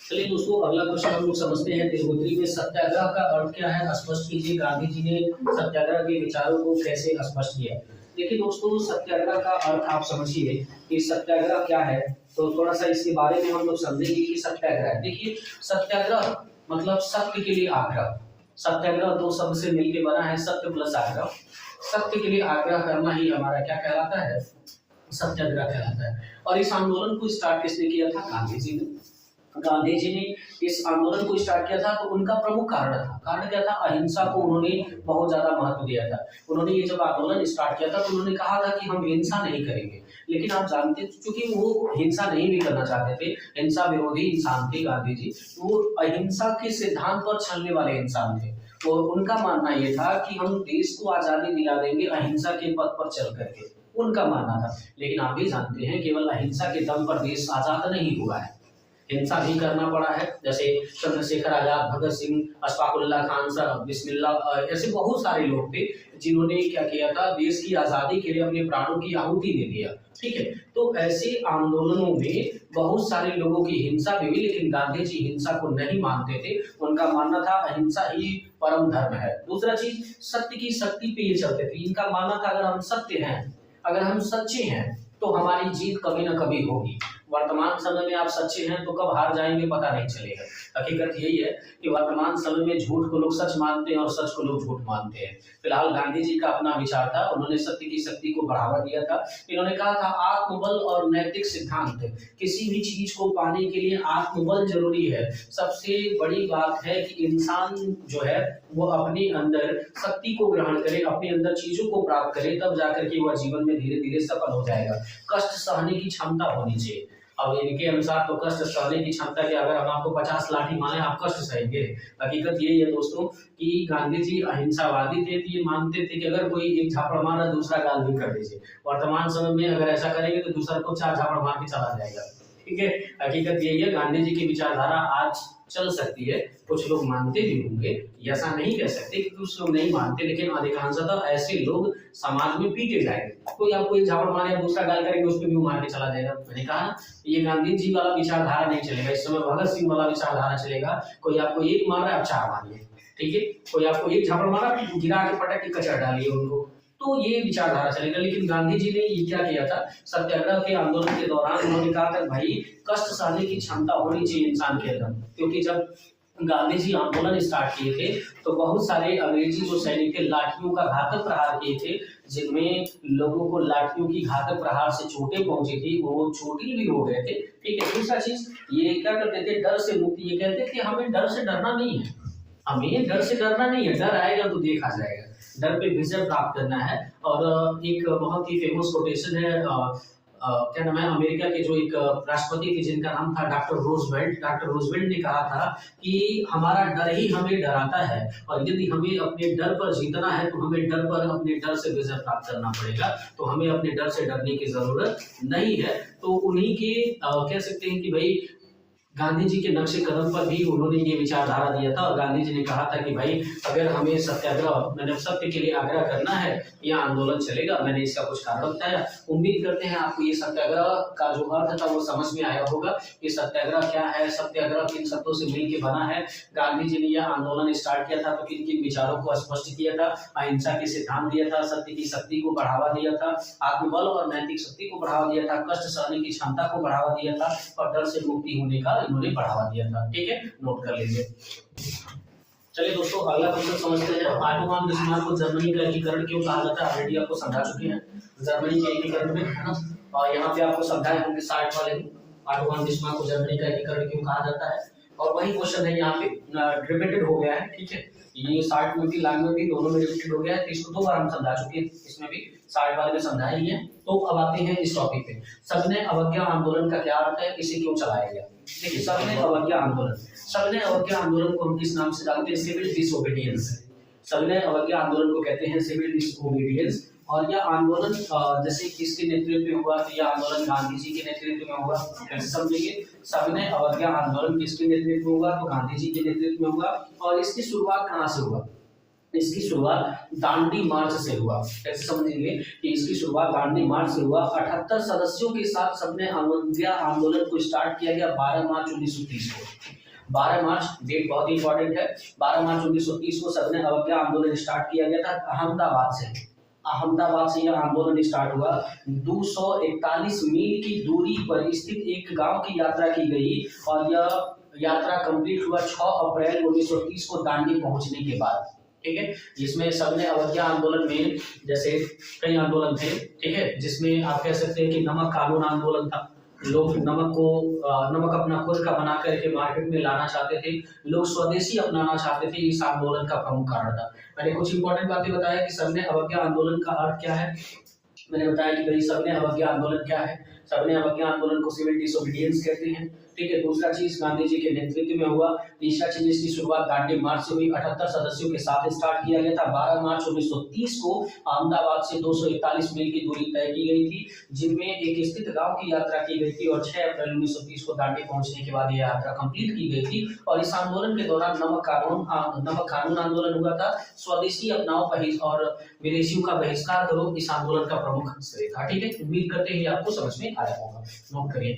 चलिए दोस्तों अगला क्वेश्चन हम लोग समझते हैं। दीर्घोत्तरी में सत्याग्रह का अर्थ क्या है, स्पष्ट कीजिए। गांधी जी ने सत्याग्रह के विचारों को कैसे स्पष्ट किया? देखिए दोस्तों सत्याग्रह का अर्थ आप समझिए कि सत्याग्रह क्या है, तो थोड़ा सा इसके बारे में हम लोग समझेंगे कि सत्याग्रह। देखिए सत्याग्रह मतलब सत्य के लिए आग्रह। सत्याग्रह दो शब्द से मिलकर बना है, सत्य प्लस आग्रह। सत्य के लिए आग्रह करना ही हमारा क्या कहलाता है? सत्याग्रह कहलाता है। और इस आंदोलन को स्टार्ट किसने किया था? गांधी जी ने। गांधी जी ने इस आंदोलन को स्टार्ट किया था, तो उनका प्रमुख कारण क्या था? अहिंसा को उन्होंने बहुत ज्यादा महत्व दिया था। उन्होंने ये जब आंदोलन स्टार्ट किया था तो उन्होंने कहा था कि हम हिंसा नहीं करेंगे, लेकिन आप जानते हैं क्योंकि वो हिंसा नहीं भी करना चाहते थे, हिंसा विरोधी इंसान थे गांधी जी, वो अहिंसा के सिद्धांत पर चलने वाले इंसान थे। तो उनका मानना ये था कि हम देश को आजादी दिला देंगे अहिंसा के पथ पर चल करके, उनका मानना था। लेकिन आप भी जानते हैं केवल अहिंसा के दम पर देश आजाद नहीं हुआ है, हिंसा भी करना पड़ा है। जैसे चंद्रशेखर आजाद, भगत सिंह, अशफाकुल्लाह खान साहब, बिस्मिल्लाह, ऐसे बहुत सारे लोग थे जिन्होंने क्या किया था, देश की आजादी के लिए अपने प्राणों की आहुति दे दिया। ठीक है, तो ऐसे आंदोलनों में बहुत सारे लोगों की हिंसा भी हुई, लेकिन गांधी जी हिंसा को नहीं मानते थे। उनका मानना था अहिंसा ही परम धर्म है। दूसरा चीज सत्य की शक्ति पे ये चलते थे। इनका मानना था अगर हम सत्य हैं, अगर हम सच्चे हैं तो हमारी जीत कभी ना कभी होगी। वर्तमान समय में आप सच्चे हैं तो कब हार जाएंगे पता नहीं चलेगा। हकीकत यही है कि वर्तमान समय में झूठ को लोग सच मानते हैं और सच को लोग झूठ मानते हैं। फिलहाल गांधी जी का अपना विचार था, उन्होंने सत्य की शक्ति को बढ़ावा दिया था। इन्होंने कहा था आत्मबल और नैतिक सिद्धांत, किसी भी चीज को पाने के लिए आत्मबल जरूरी है। सबसे बड़ी बात है कि इंसान जो है वो अपने अंदर शक्ति को ग्रहण करे, अपने अंदर चीजों को प्राप्त करे, तब जाकर के वह जीवन में धीरे धीरे सफल हो जाएगा। कष्ट सहने की क्षमता होनी चाहिए। अब इनके अनुसार तो कष्ट सहने की क्षमता के अगर हम आपको 50 लाठी मारे आप कष्ट सहेंगे। हकीकत यही है दोस्तों कि गांधी जी अहिंसावादी थे, ये मानते थे कि अगर कोई एक झापड़ मारा दूसरा गाल भी कर दीजिए। वर्तमान समय में अगर ऐसा करेंगे तो दूसरा को 4 झापड़ मार के चला जाएगा। ठीक है, हकीकत यही है। गांधी जी की विचारधारा आज चल सकती है, कुछ लोग मानते भी होंगे, ऐसा नहीं कह सकते कि कुछ लोग नहीं मानते, लेकिन अधिकांशतः ऐसे लोग समाज में पीटे जाएंगे। कोई आपको एक झापड़ मारे दूसरा गाल करेंगे उस पर भी मार के चला जाएगा। मैंने कहा ये गांधी जी वाला विचारधारा नहीं चलेगा, इस समय भगत सिंह वाला विचारधारा चलेगा। कोई आपको एक मार रहा है आप 4 मारिए। ठीक है, कोई आपको एक झापड़ मारा गिरा के पटक के कचरा डालिए उनको, तो ये विचारधारा चलेगा। लेकिन गांधी जी ने ये क्या किया था, सत्याग्रह के आंदोलन के दौरान उन्होंने कहा था भाई कष्ट सहने की क्षमता होनी चाहिए इंसान के अंदर। क्योंकि जब गांधी जी आंदोलन स्टार्ट किए थे तो बहुत सारे अंग्रेजी जो सैनिक थे लाठियों का घातक प्रहार किए थे, जिनमें लोगों को लाठियों की घातक प्रहार से चोटें पहुंची थी, वो चोटिल भी हो गए थे। ठीक है, दूसरा चीज ये क्या करते थे, डर से मुक्ति। ये कहते थे हमें डर से डरना नहीं है, हमें डर से डरना नहीं है, डर आएगा तो देखा जाएगा, डर पे विजय प्राप्त करना है। और एक बहुत ही फेमस कोटेशन है, क्या नाम है, अमेरिका के जो एक राष्ट्रपति थे जिनका नाम था डॉक्टर रूजवेल्ट। डॉक्टर रूजवेल्ट ने कहा था कि हमारा डर ही हमें डराता है और यदि हमें अपने डर पर जीतना है तो हमें डर पर अपने डर से विजय प्राप्त करना पड़ेगा। तो हमें अपने डर से डरने की जरूरत नहीं है। तो उन्हीं के कह सकते हैं कि भाई गांधी जी के नक्शे कदम पर भी उन्होंने ये विचारधारा दिया था और गांधी जी ने कहा था कि भाई अगर हमें सत्याग्रह मतलब सत्य के लिए आग्रह करना है या आंदोलन चलेगा। मैंने इसका कुछ कारण बताया। उम्मीद करते हैं आपको ये सत्याग्रह का जो अर्थ था वो समझ में आया होगा कि सत्याग्रह क्या है, सत्याग्रह किन शब्दों से मिल के बना है, गांधी जी ने यह आंदोलन स्टार्ट किया था तो किन किन विचारों को स्पष्ट किया था, अहिंसा के सिद्धांत दिया था, सत्य की शक्ति को बढ़ावा दिया था, आत्मबल और नैतिक शक्ति को बढ़ावा दिया था, कष्ट सहने की क्षमता को बढ़ावा दिया था और डर से मुक्ति होने का इन्होंने बढ़ावा दिया था। ठीक है, नोट कर लीजिए। चलिए दोस्तों अगला क्वेश्चन समझते हैं। ऑटोमान बिस्मार्क को जर्मनी का एकीकरण क्यों कहा जाता है? ऑलरेडी आपको समझा चुके हैं जर्मनी के एकीकरण में, है ना। और यहाँ पे आपको समझाए होंगे 60 वाले में ऑटोमान बिस्मार्क को जर्मनी का एकीकरण क्यों कहा जाता है। और वही क्वेश्चन है यहाँ पे रिपीटेड हो गया है। ठीक है, ये 60 में भी लाइन में भी दोनों में रिपीटेड हो गया है। इसको 2 बार हम समझा चुके हैं, इसमें भी 60 वाले में समझाया ही है। तो अब आते हैं इस टॉपिक पे। सविनय अवज्ञा आंदोलन का क्या अर्थ है, इसे क्यों चलाया गया? देखिए सविनय अवज्ञा आंदोलन, सविनय अवज्ञा आंदोलन को हम किस नाम से जानते हैं? Civil disobedience. सविनय अवज्ञा आंदोलन को कहते हैं सिविल डिसोबीडियंस। और यह आंदोलन जैसे किसके नेतृत्व में हुआ? तो यह आंदोलन गांधी जी के नेतृत्व में हुआ। कैसे समझिए, सविनय अवज्ञा आंदोलन किसके नेतृत्व में हुआ? तो गांधी जी के नेतृत्व में हुआ। और इसकी शुरुआत कहाँ से हुआ? इसकी शुरुआत दांडी मार्च से हुआ। कैसे समझेंगे कि इसकी शुरुआत दांडी मार्च से हुआ। 78 सदस्यों के साथ सविनय अवज्ञा आंदोलन को स्टार्ट किया गया 12 मार्च 1930 को। 12 मार्च डेट बहुत इंपॉर्टेंट है। 12 मार्च 1930 को सविनय अवज्ञा आंदोलन स्टार्ट किया गया था अहमदाबाद से। अहमदाबाद से यह आंदोलन स्टार्ट हुआ। 241 मील की दूरी पर स्थित एक गांव की यात्रा की गई और यह यात्रा कंप्लीट हुआ 6 अप्रैल 1930 को दांडी पहुंचने के बाद। ठीक है, जिसमें सविनय अवज्ञा आंदोलन में जैसे कई आंदोलन थे। ठीक है, जिसमें आप कह सकते हैं कि नमक कानून आंदोलन था। लोग नमक अपना खुद का बना करके मार्केट में लाना चाहते थे। लोग स्वदेशी अपनाना चाहते थे। इस आंदोलन का प्रमुख कारण था। मैंने कुछ इंपॉर्टेंट बातें बताया कि सविनय अवज्ञा आंदोलन का अर्थ क्या है। मैंने बताया कि भाई सविनय अवज्ञा आंदोलन क्या है। सविनय अवज्ञा आंदोलन को सिविल डिसोबीडियंस कहते हैं। ठीक है, दूसरा चीज गांधी जी के नेतृत्व में हुआ। तीसरा चीज इसकी शुरुआत दांडी मार्च से हुई। 78 सदस्यों के साथ स्टार्ट किया गया था। 12 मार्च 1930 को अहमदाबाद से 241 मील की दूरी तय की गई थी, जिनमें एक स्थित गांव की यात्रा की गई थी और 6 अप्रैल 1930 को दांडी पहुंचने के बाद यह यात्रा कंप्लीट की गई थी। और इस आंदोलन के दौरान नमक कानून आंदोलन हुआ था। स्वदेशी अपनाओ और विदेशियों का बहिष्कार करो, इस आंदोलन का प्रमुख श्रेय था। ठीक है, उम्मीद करते हैं आपको समझ में आया होगा। नोट करिए।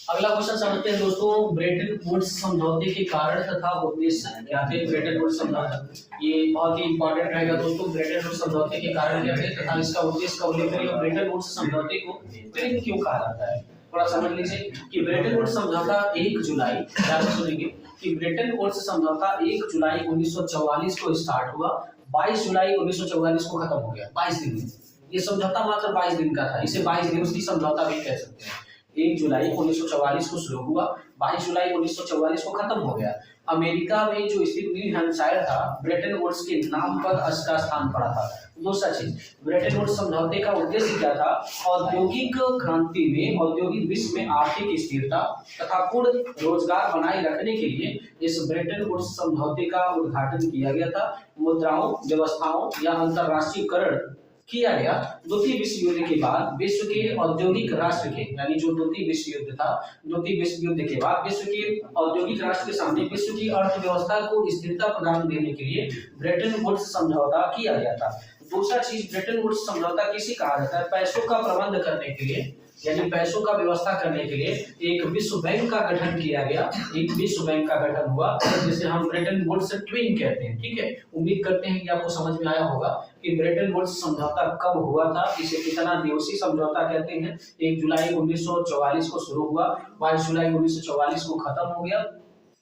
अगला क्वेश्चन समझते हैं दोस्तों। ब्रेटन वुड्स समझौते के कारण तथा उद्देश्य क्या थे? ब्रेटन वुड्स समझौता ये बहुत ही इंपॉर्टेंट रहेगा दोस्तों। ब्रेटन वुड्स समझौते के कारण क्या थे तथा इसका उद्देश्य का उल्लेख करिए। ब्रेटन वुड्स समझौते को क्यों कहा जाता है, थोड़ा समझ लीजिए कि ब्रेटन वुड्स समझौता 1 जुलाई, ध्यान से सुनिए कि ब्रेटन वुड्स समझौता 1 जुलाई 1944 को स्टार्ट हुआ। 22 जुलाई 1944 को खत्म हो गया। 22 दिन में ये समझौता मात्र 22 दिन का था। इसे 22 दिवसीय समझौता भी कह सकते हैं। 1 जुलाई 1944 को शुरू हुआ, 22 जुलाई 1944 को खत्म हो गया। अमेरिका में जो स्थित न्यू हैम्पशायर था, ब्रेटन वुड्स के नाम पर इसका स्थान पड़ा था। दूसरा चीज, ब्रेटन वुड्स समझौते का उद्देश्य क्या था? औद्योगिक क्रांति में औद्योगिक विश्व में आर्थिक स्थिरता तथा पूर्ण रोजगार बनाए रखने के लिए इस ब्रेटन वुड्स समझौते का उद्घाटन किया गया था। मुद्राओं, व्यवस्थाओं या अंतरराष्ट्रीयकरण किया गया। द्वितीय विश्व युद्ध के बाद विश्व के औद्योगिक राष्ट्र के, यानी जो द्वितीय विश्व युद्ध था, द्वितीय विश्व युद्ध के बाद विश्व के औद्योगिक राष्ट्र के सामने विश्व की अर्थव्यवस्था को स्थिरता प्रदान देने के लिए ब्रेटन वुड्स समझौता किया गया था। दूसरा चीज, ब्रेटन वुड्स समझौता किसे कहा जाता है? पैसों का प्रबंध करने के लिए, यानी पैसों का व्यवस्था करने के लिए एक विश्व बैंक का गठन किया गया। एक विश्व बैंक का गठन हुआ जिसे हम ब्रेटन वुड्स ट्विन कहते हैं। ठीक है, उम्मीद करते हैं कि आपको समझ में आया होगा कि ब्रेटन वुड्स समझौता कब हुआ था, इसे कितना दिवसीय समझौता कहते हैं। 1 जुलाई 1944 को शुरू हुआ, 22 जुलाई 1944 को खत्म हो गया।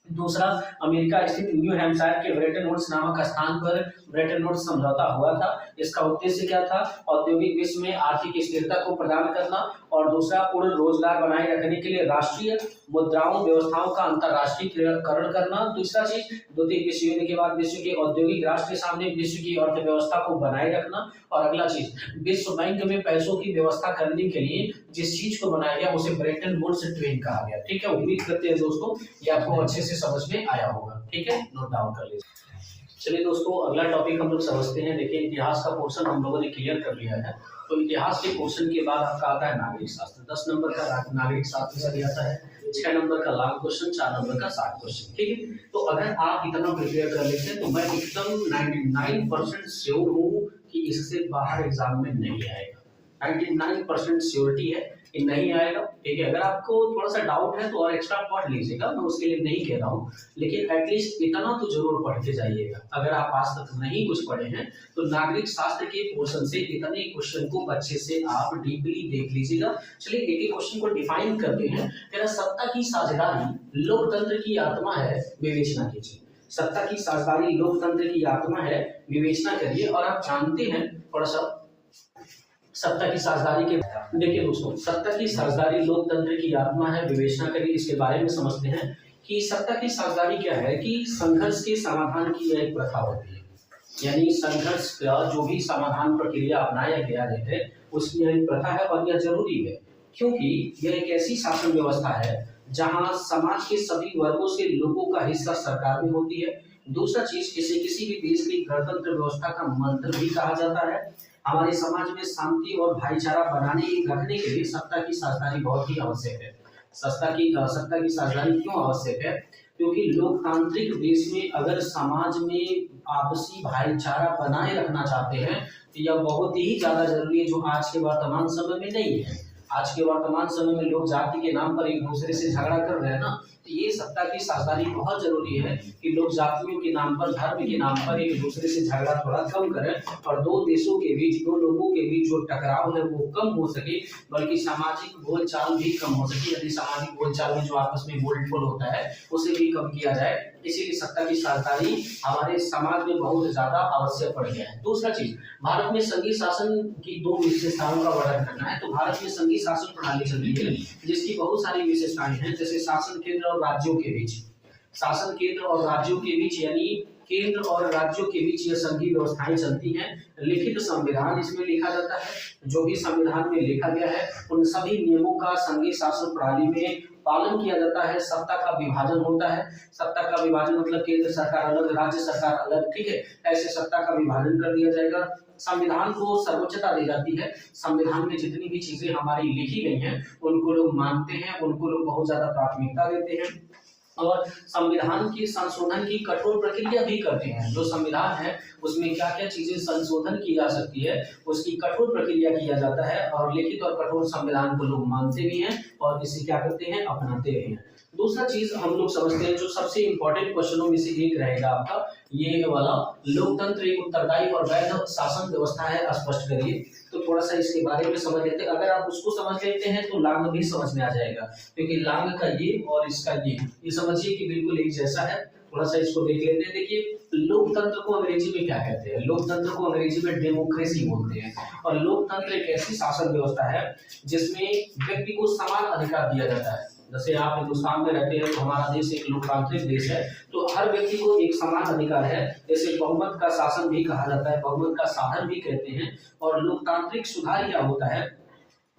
दूसरा, अमेरिका स्थित न्यू हैम्पशायर के ब्रेटन वुड्स नामक स्थान पर ब्रेटन वुड्स समझौता हुआ था। इसका उद्देश्य क्या था? औद्योगिक विश्व में आर्थिक स्थिरता को प्रदान करना और दूसरा, पूर्ण रोजगार बनाए रखने के लिए राष्ट्रीय मुद्राओं व्यवस्थाओं का अंतरराष्ट्रीयकरण करना। दूसरा चीज, द्वितीय विश्व युद्ध के बाद विश्व के औद्योगिक राष्ट्र के सामने विश्व की अर्थव्यवस्था को बनाए रखना। और अगला चीज, विश्व बैंक में पैसों की व्यवस्था करने के लिए जिस चीज को बनाया गया उसे ब्रेटन वुड्स ट्विन कहा गया। ठीक है, उम्मीद करते हैं दोस्तों ये आपको अच्छे से समझ में आया होगा। ठीक है, नोट डाउन कर लीजिए। चलिए दोस्तों, अगला टॉपिक हम लोग समझते हैं। देखिए, इतिहास का पोर्शन हम लोगों ने क्लियर कर लिया है। तो इतिहास के पोर्शन के बाद आपका आता है नागरिक शास्त्र। 10 नंबर का नागरिक शास्त्र से आता है। 6 नंबर का लॉन्ग क्वेश्चन, 4 नंबर का शॉर्ट क्वेश्चन, ठीक है। तो अगर आप इतना प्रिपेयर कर लेते हैं तो मैं एकदम 99% श्योर हूँ कि इससे बाहर एग्जाम में नहीं आएगा। 99% श्योरिटी है कि नहीं आएगा, ठीक है। अगर आपको थोड़ा सा डाउट है तो और एक्स्ट्रा पढ़ लीजिएगा, मैं उसके लिए नहीं कह रहा हूँ, लेकिन एटलीस्ट इतना तो जरूर पढ़ के जाइएगा। अगर आप आज तक नहीं कुछ पढ़े हैं तो नागरिक शास्त्र के पोर्शन से इतने क्वेश्चन को अच्छे से आप डीपली देख लीजिएगा। चलिए एक एक क्वेश्चन को डिफाइन करते हैं। मेरा सत्ता की साझेदारी लोकतंत्र की आत्मा है, विवेचना कीजिए। सत्ता की साझेदारी लोकतंत्र की आत्मा है, विवेचना करिए। और आप जानते हैं थोड़ा सा सत्ता की साझेदारी के, देखिए दोस्तों, सत्ता की साझेदारी लोकतंत्र की आत्मा है, विवेचना करिए। इसके बारे में समझते हैं कि सत्ता की साझेदारी क्या है। कि संघर्ष के समाधान की यह एक प्रथा होती है, यानी संघर्ष का जो भी समाधान प्रक्रिया अपनाया गया है उसकी यह एक प्रथा है और यह जरूरी है, क्योंकि यह एक ऐसी शासन व्यवस्था है जहां समाज के सभी वर्गों से लोगों का हिस्सा सरकार में होती है। दूसरा चीज, इसे किसी भी देश की गणतंत्र व्यवस्था का मंत्र भी कहा जाता है। हमारे समाज में शांति और भाईचारा बनाने रखने के लिए सत्ता की साझेदारी बहुत ही आवश्यक है। सत्ता की साझेदारी क्यों आवश्यक है? क्योंकि लोकतांत्रिक देश में अगर समाज में आपसी भाईचारा बनाए रखना चाहते हैं तो यह बहुत ही ज्यादा जरूरी है, जो आज के वर्तमान समय में नहीं है। आज के वर्तमान समय में लोग जाति के नाम पर एक दूसरे से झगड़ा कर रहे हैं ना, तो ये सत्ता की साझेदारी बहुत जरूरी है कि लोग जातियों के नाम पर, धर्म के नाम पर एक दूसरे से झगड़ा थोड़ा कम करें और दो देशों के बीच, दो लोगों के बीच जो टकराव है वो कम हो सके, बल्कि सामाजिक बोलचाल भी कम हो सके। यदि सामाजिक बोलचाल में जो आपस में बोलटोल होता है उसे भी कम किया जाए, इसीलिए सत्ता की साझेदारी हमारे समाज में बहुत ज्यादा आवश्यक पड़ गया है। दूसरा चीज, भारत में संघीय शासन की दो विशेषताओं का वर्णन करना है। तो भारत में संघीय शासन प्रणाली चलती है जिसकी बहुत सारी विशेषताएं हैं, जैसे शासन केंद्र और राज्यों के बीच, शासन केंद्र और राज्यों के बीच, यानी केंद्र और राज्यों के बीच यह संघीय व्यवस्थाएं चलती हैं। लिखित संविधान इसमें लिखा जाता है, जो भी संविधान में लिखा गया है उन सभी नियमों का संघीय शासन प्रणाली में पालन किया जाता है। सत्ता का विभाजन होता है, सत्ता का विभाजन मतलब केंद्र सरकार अलग, राज्य सरकार अलग, ठीक है, ऐसे सत्ता का विभाजन कर दिया जाएगा। संविधान को सर्वोच्चता दी जाती है। संविधान में जितनी भी चीजें हमारी लिखी गई हैं उनको लोग मानते हैं, उनको लोग बहुत ज्यादा प्राथमिकता देते हैं और संविधान की संशोधन की कठोर प्रक्रिया भी करते हैं। जो संविधान है उसमें क्या क्या चीजें संशोधन की जा सकती है उसकी कठोर प्रक्रिया किया जाता है और लिखित और कठोर संविधान को लोग मानते भी हैं और इसे क्या करते हैं, अपनाते भी हैं। दूसरा चीज हम लोग समझते हैं, जो सबसे इंपॉर्टेंट क्वेश्चनों में से एक रहेगा आपका ये वाला, लोकतंत्र एक उत्तरदायी और वैध शासन व्यवस्था है, स्पष्ट करिए। तो थोड़ा सा इसके बारे में समझ लेते हैं। अगर आप उसको समझ लेते हैं तो लांग भी समझ में आ जाएगा, क्योंकि लांग का ये और इसका ये समझिए कि बिल्कुल एक जैसा है। थोड़ा सा इसको देख लेते हैं। देखिए, लोकतंत्र को अंग्रेजी में क्या कहते हैं? लोकतंत्र को अंग्रेजी में डेमोक्रेसी बोलते हैं। और लोकतंत्र एक ऐसी शासन व्यवस्था है जिसमें व्यक्ति को समान अधिकार दिया जाता है। जैसे आप हिंदुस्तान में रहते हैं तो हमारा देश एक लोकतांत्रिक देश है, तो हर व्यक्ति को एक समान अधिकार है। जैसे बहुमत का शासन भी कहा जाता है, बहुमत का साधन भी कहते हैं। और लोकतांत्रिक सुधार क्या होता है?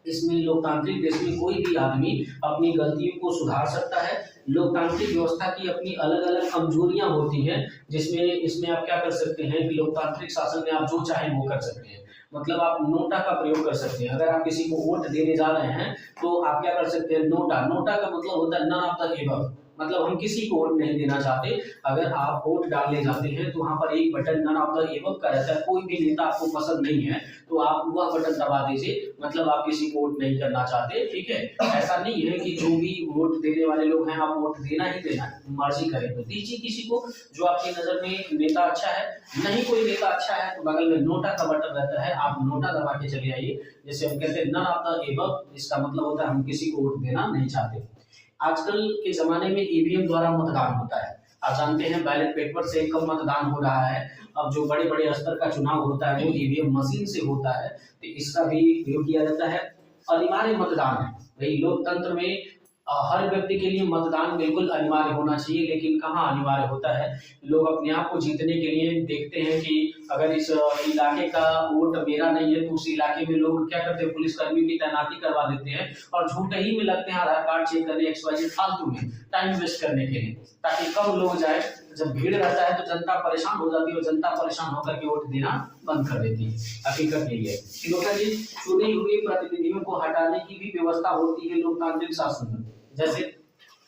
इसमें लोकतांत्रिक देश में कोई भी आदमी अपनी गलतियों को सुधार सकता है। लोकतांत्रिक व्यवस्था की अपनी अलग अलग कमजोरियां होती हैं, जिसमें इसमें आप क्या कर सकते हैं कि लोकतांत्रिक शासन में आप जो चाहें वो कर सकते हैं। मतलब आप नोटा का प्रयोग कर सकते हैं। अगर आप किसी को वोट देने जा रहे हैं तो आप क्या कर सकते हैं, नोटा। नोटा का मतलब होता है नन ऑफ द एबव, मतलब हम किसी को वोट नहीं देना चाहते। अगर आप वोट डालने जाते हैं तो वहां पर एक button none of the above का रहता है। कोई भी नेता आपको पसंद नहीं है तो आप वह बटन दबा दीजिए, मतलब आप किसी को वोट नहीं करना चाहते, ठीक है। ऐसा नहीं है कि जो भी वोट देने वाले लोग हैं आप वोट देना ही देना, मर्जी करें तो दीजिए किसी को जो आपकी नजर में नेता अच्छा है। नहीं कोई नेता अच्छा है तो बगल में नोटा का बटन रहता है, आप नोटा दबा के चले आइए। जैसे हम कहते हैं नन ऑफ द एबव, इसका मतलब होता है हम किसी को वोट देना नहीं चाहते। आजकल के जमाने में ईवीएम द्वारा मतदान होता है। आप जानते हैं बैलेट पेपर से कम मतदान हो रहा है। अब जो बड़े बड़े स्तर का चुनाव होता है वो ईवीएम मशीन से होता है, तो इसका भी प्रयोग किया जाता है। अनिवार्य मतदान है भाई, लोकतंत्र में हर व्यक्ति के लिए मतदान बिल्कुल अनिवार्य होना चाहिए। लेकिन कहाँ अनिवार्य होता है? लोग अपने आप को जीतने के लिए देखते हैं कि अगर इस इलाके का वोट मेरा नहीं है तो उस इलाके में लोग क्या करते हैं, पुलिसकर्मी की तैनाती करवा देते हैं और झूठे ही में लगते हैं आधार कार्ड चेक करने, XYZ फालतू में टाइम वेस्ट करने के लिए, ताकि कम लोग जाए। जब भीड़ रहता है तो जनता परेशान हो जाती है और जनता परेशान होकर के वोट देना बंद कर देती है। हकीकत यही है। दूसरा चीज, चुने हुए प्रतिनिधियों को हटाने की भी व्यवस्था होती है लोकतांत्रिक शासन में। जैसे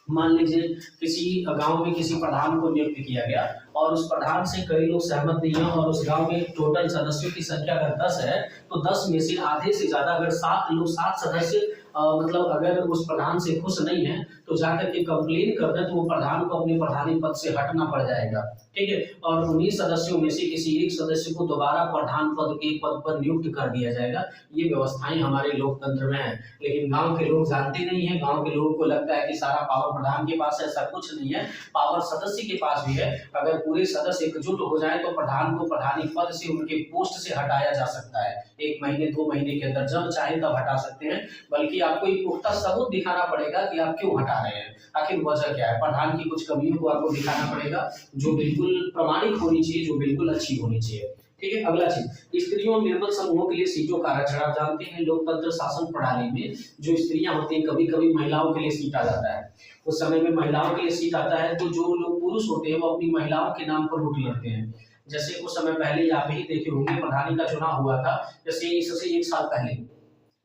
मान लीजिए किसी गांव में किसी प्रधान को नियुक्त किया गया और उस प्रधान से कई लोग सहमत नहीं है और उस गांव में टोटल सदस्यों की संख्या अगर 10 है तो 10 में से आधे से ज्यादा अगर 7 लोग 7 सदस्य मतलब अगर उस प्रधान से खुश नहीं है तो जाकर के कंप्लेन कर दे तो वो प्रधान को अपने प्रधानी पद से हटना पड़ जाएगा, ठीक है। और उन्हीं सदस्यों में से किसी एक सदस्य को दोबारा प्रधान पद के पद पर नियुक्त कर दिया जाएगा। ये व्यवस्थाएं हमारे लोकतंत्र में है, लेकिन गांव के लोग जानते नहीं है। गांव के लोगों को लगता है कि सारा पावर प्रधान के पास है, ऐसा कुछ नहीं है, पावर सदस्य के पास भी है। अगर पूरे सदस्य एकजुट हो जाए तो प्रधान को प्रधानी पद से उनके पोस्ट से हटाया जा सकता है, 1 महीने 2 महीने के अंदर, जब चाहे तब हटा सकते हैं। बल्कि आपको एक पुख्ता सबूत दिखाना पड़ेगा कि आप क्यों हटा रहे हैं, आखिर वजह क्या है। प्रधान की कुछ कमियों को आपको दिखाना पड़ेगा जो बिल्कुल प्रामाणिक होनी चाहिए, जो बिल्कुल अच्छी होनी चाहिए, ठीक है। अगला चीज, स्त्रियों और निर्बल समूहों के लिए सीटों का आरक्षण। आप जानते हैं लोकतंत्र शासन प्रणाली में जो स्त्रियां होती हैं, कभी कभी महिलाओं के लिए सीट आ जाता है। उस समय में महिलाओं के लिए सीट आता है तो जो लोग पुरुष होते हैं वो अपनी महिलाओं के नाम पर वोट लड़ते हैं। जैसे कुछ समय पहले आप ही देखे होंगे प्रधानी का चुनाव हुआ था, जैसे इससे 1 साल पहले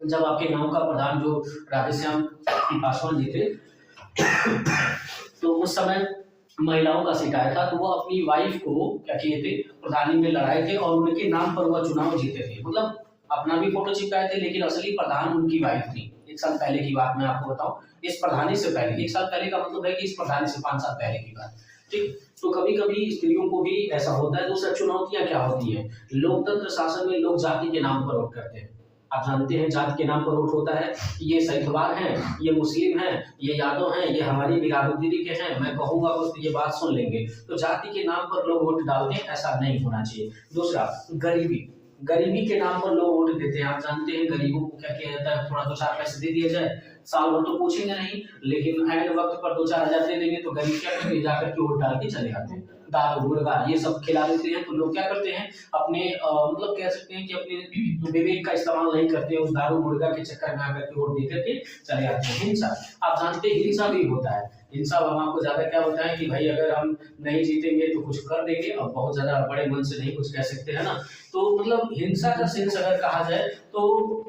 जब आपके गांव का प्रधान जो राधेश्याम पासवान जी थे तो उस समय महिलाओं का सीट आया था तो वो अपनी वाइफ को क्या किए थे, प्रधानी में लड़ाए थे और उनके नाम पर वह चुनाव जीते थे। मतलब अपना भी फोटो चिपकाए थे, लेकिन असली प्रधान उनकी वाइफ थी। 1 साल पहले की बात मैं आपको बताऊं, इस प्रधानी से पहले, 1 साल पहले का मतलब है कि इस प्रधानी से 5 साल पहले की बात, ठीक। तो कभी कभी स्त्रियों को भी ऐसा होता है। दूसरा, चुनौतियां क्या होती है, लोकतंत्र शासन में लोग जाति के नाम पर वोट करते हैं। आप जानते हैं जाति के नाम पर वोट होता है, ये सैथवार हैं, ये मुस्लिम हैं, ये यादव हैं, ये हमारी बिरादरी के हैं, मैं कहूंगा बस ये बात सुन लेंगे। तो जाति के नाम पर लोग वोट डालते हैं, ऐसा नहीं होना चाहिए। दूसरा, गरीबी, गरीबी के नाम पर लोग वोट देते हैं। आप जानते हैं गरीबों को क्या किया जाता है, थोड़ा 2-4 पैसे दे दिया जाए, साल भर तो पूछेंगे नहीं, लेकिन ऐन वक्त पर 2-4 हजार दे देंगे तो गरीब क्या करेंगे, जाकर के वोट डाल के चले जाते हैं। दारू मुर्गा ये सब खिला देते हैं तो लोग क्या करते हैं, अपने मतलब कह सकते हैं कि अपने विवेक का इस्तेमाल नहीं करते हैं, उस दारू मुर्गा के चक्कर में आकर के वोट दे करके चले जाते हैं। हिंसा, आप जानते हैं हिंसा भी होता है। हिंसा हम आपको ज्यादा क्या होता है कि भाई अगर हम नहीं जीतेंगे तो कुछ कर देंगे, और बहुत ज्यादा बड़े मन से नहीं कुछ कह सकते है ना। तो मतलब हिंसा का सेंस अगर कहा जाए तो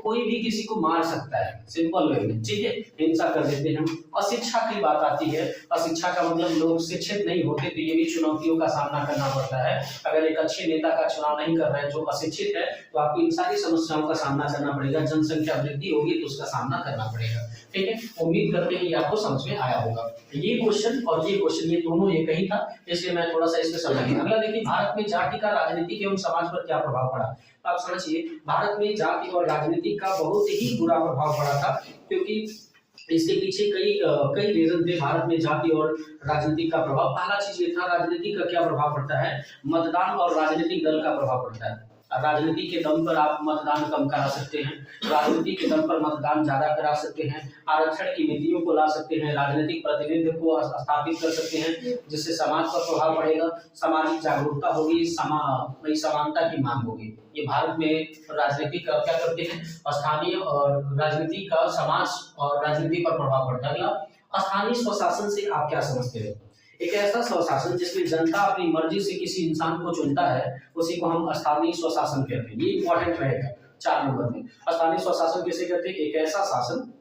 कोई भी किसी को मार सकता है, सिंपल वे में, ठीक है, हिंसा कर देते हैं। अशिक्षा की बात आती है, अशिक्षा का मतलब लोग शिक्षित नहीं होते, तो ये भी चुनौतियों का सामना करना पड़ता है। अगर एक अच्छे नेता का चुनाव नहीं कर रहे हैं जो अशिक्षित है तो आपको इन सारी समस्याओं का सामना करना पड़ेगा। जनसंख्या वृद्धि होगी तो उसका सामना करना पड़ेगा, ठीक है। उम्मीद करते हैं ये आपको समझ में आया होगा। ये क्वेश्चन और ये क्वेश्चन ये दोनों एक ही था, इसलिए मैं थोड़ा सा इसमें समझ। अगला देखिए, भारत में जाति का राजनीतिक एवं समाज पर क्या प्रभाव पड़ा। आप समझिए, भारत में जाति और राजनीति का बहुत ही बुरा प्रभाव पड़ा था, क्योंकि इसके पीछे कई रीजन थे। भारत में जाति और राजनीति का प्रभाव, पहला चीज ये था, राजनीति का क्या प्रभाव पड़ता है, मतदान और राजनीतिक दल का प्रभाव पड़ता है। राजनीति के दम पर आप मतदान कम करा सकते हैं, राजनीति के दम पर मतदान ज्यादा करा सकते हैं, आरक्षण की नीतियों को ला सकते हैं, राजनीतिक प्रतिनिधित्व को स्थापित कर सकते हैं, जिससे समाज पर प्रभाव पड़ेगा, सामाजिक जागरूकता होगी, समानता की मांग होगी। ये भारत में राजनीति का क्या करते हैं, स्थानीय और राजनीति का समाज और राजनीति पर प्रभाव पड़ता है। अगला, स्थानीय स्वशासन से आप क्या समझते हैं। एक ऐसा स्वशासन जिसमें जनता अपनी मर्जी से किसी इंसान को चुनता है, उसी को हम स्थानीय स्वशासन कहते हैं। ये इंपॉर्टेंट रहेगा 4 नंबर में। स्थानीय स्वशासन किसे कहते हैं, एक ऐसा शासन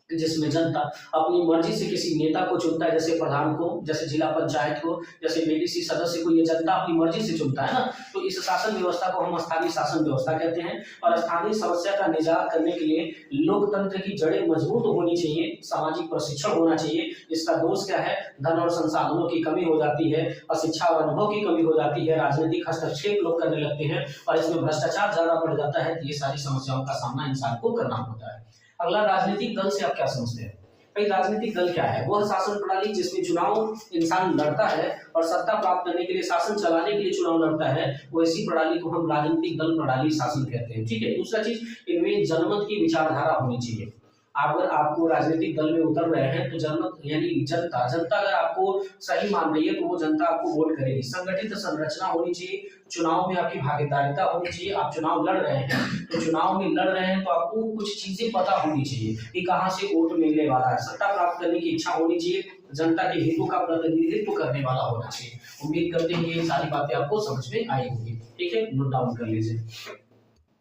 जिसमें जनता अपनी मर्जी से किसी नेता को चुनता है, जैसे प्रधान को, जैसे जिला पंचायत को, जैसे बीडीसी सदस्य को, ये जनता अपनी मर्जी से चुनता है ना। तो इस शासन व्यवस्था को हम स्थानीय शासन व्यवस्था कहते हैं। और स्थानीय समस्या का निजात करने के लिए लोकतंत्र की जड़ें मजबूत होनी चाहिए, सामाजिक प्रशिक्षण होना चाहिए। इसका दोष क्या है, धन और संसाधनों की कमी हो जाती है, शिक्षा और अनुभव की कमी हो जाती है, राजनीतिक हस्तक्षेप लोग करने लगते हैं और इसमें भ्रष्टाचार ज्यादा बढ़ जाता है। तो ये सारी समस्याओं का सामना इंसान को करना होता है। अगला, राजनीतिक दल से आप क्या समझते हैं। भाई राजनीतिक दल क्या है, वह शासन प्रणाली जिसमें चुनाव इंसान लड़ता है और सत्ता प्राप्त करने के लिए, शासन चलाने के लिए चुनाव लड़ता है, वैसी प्रणाली को हम राजनीतिक दल प्रणाली शासन कहते हैं, ठीक है। दूसरा चीज, इनमें जनमत की विचारधारा होनी चाहिए। अगर आपको राजनीतिक दल में उतर रहे हैं तो जनमत यानी जनता अगर आपको सही मान रही है तो वो जनता आपको वोट करेगी। संगठित संरचना होनी चाहिए, चुनाव में आपकी भागीदारिता होनी चाहिए। आप चुनाव लड़ रहे हैं तो चुनाव में लड़ रहे हैं तो आपको कुछ चीजें पता होनी चाहिए कि कहाँ से वोट मिलने वाला है, सत्ता प्राप्त करने की इच्छा होनी चाहिए, जनता के हितों का प्रतिनिधित्व करने वाला होना चाहिए। उम्मीद करते हैं ये सारी बातें आपको समझ में आई होगी, ठीक है, नोट डाउन कर लीजिए।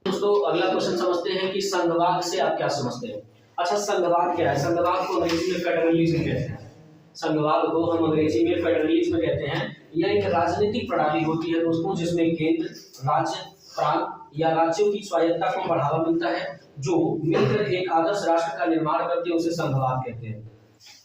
दोस्तों अगला क्वेश्चन समझते हैं कि संघवाद से आप क्या समझते हैं। अच्छा, संघवाद क्या है। संघवाद को अंग्रेजी में फेडरलिज्म कहते हैं। संघवाद को हम अंग्रेजी में फेडरलिज्म कहते हैं। यह एक राजनीतिक प्रणाली होती है दोस्तों, जिसमें केंद्र, राज्य, प्रांत या राज्यों की स्वायत्तता को बढ़ावा मिलता है, जो मिलकर एक आदर्श राष्ट्र का निर्माण करते हैं, उसे संघवाद कहते हैं।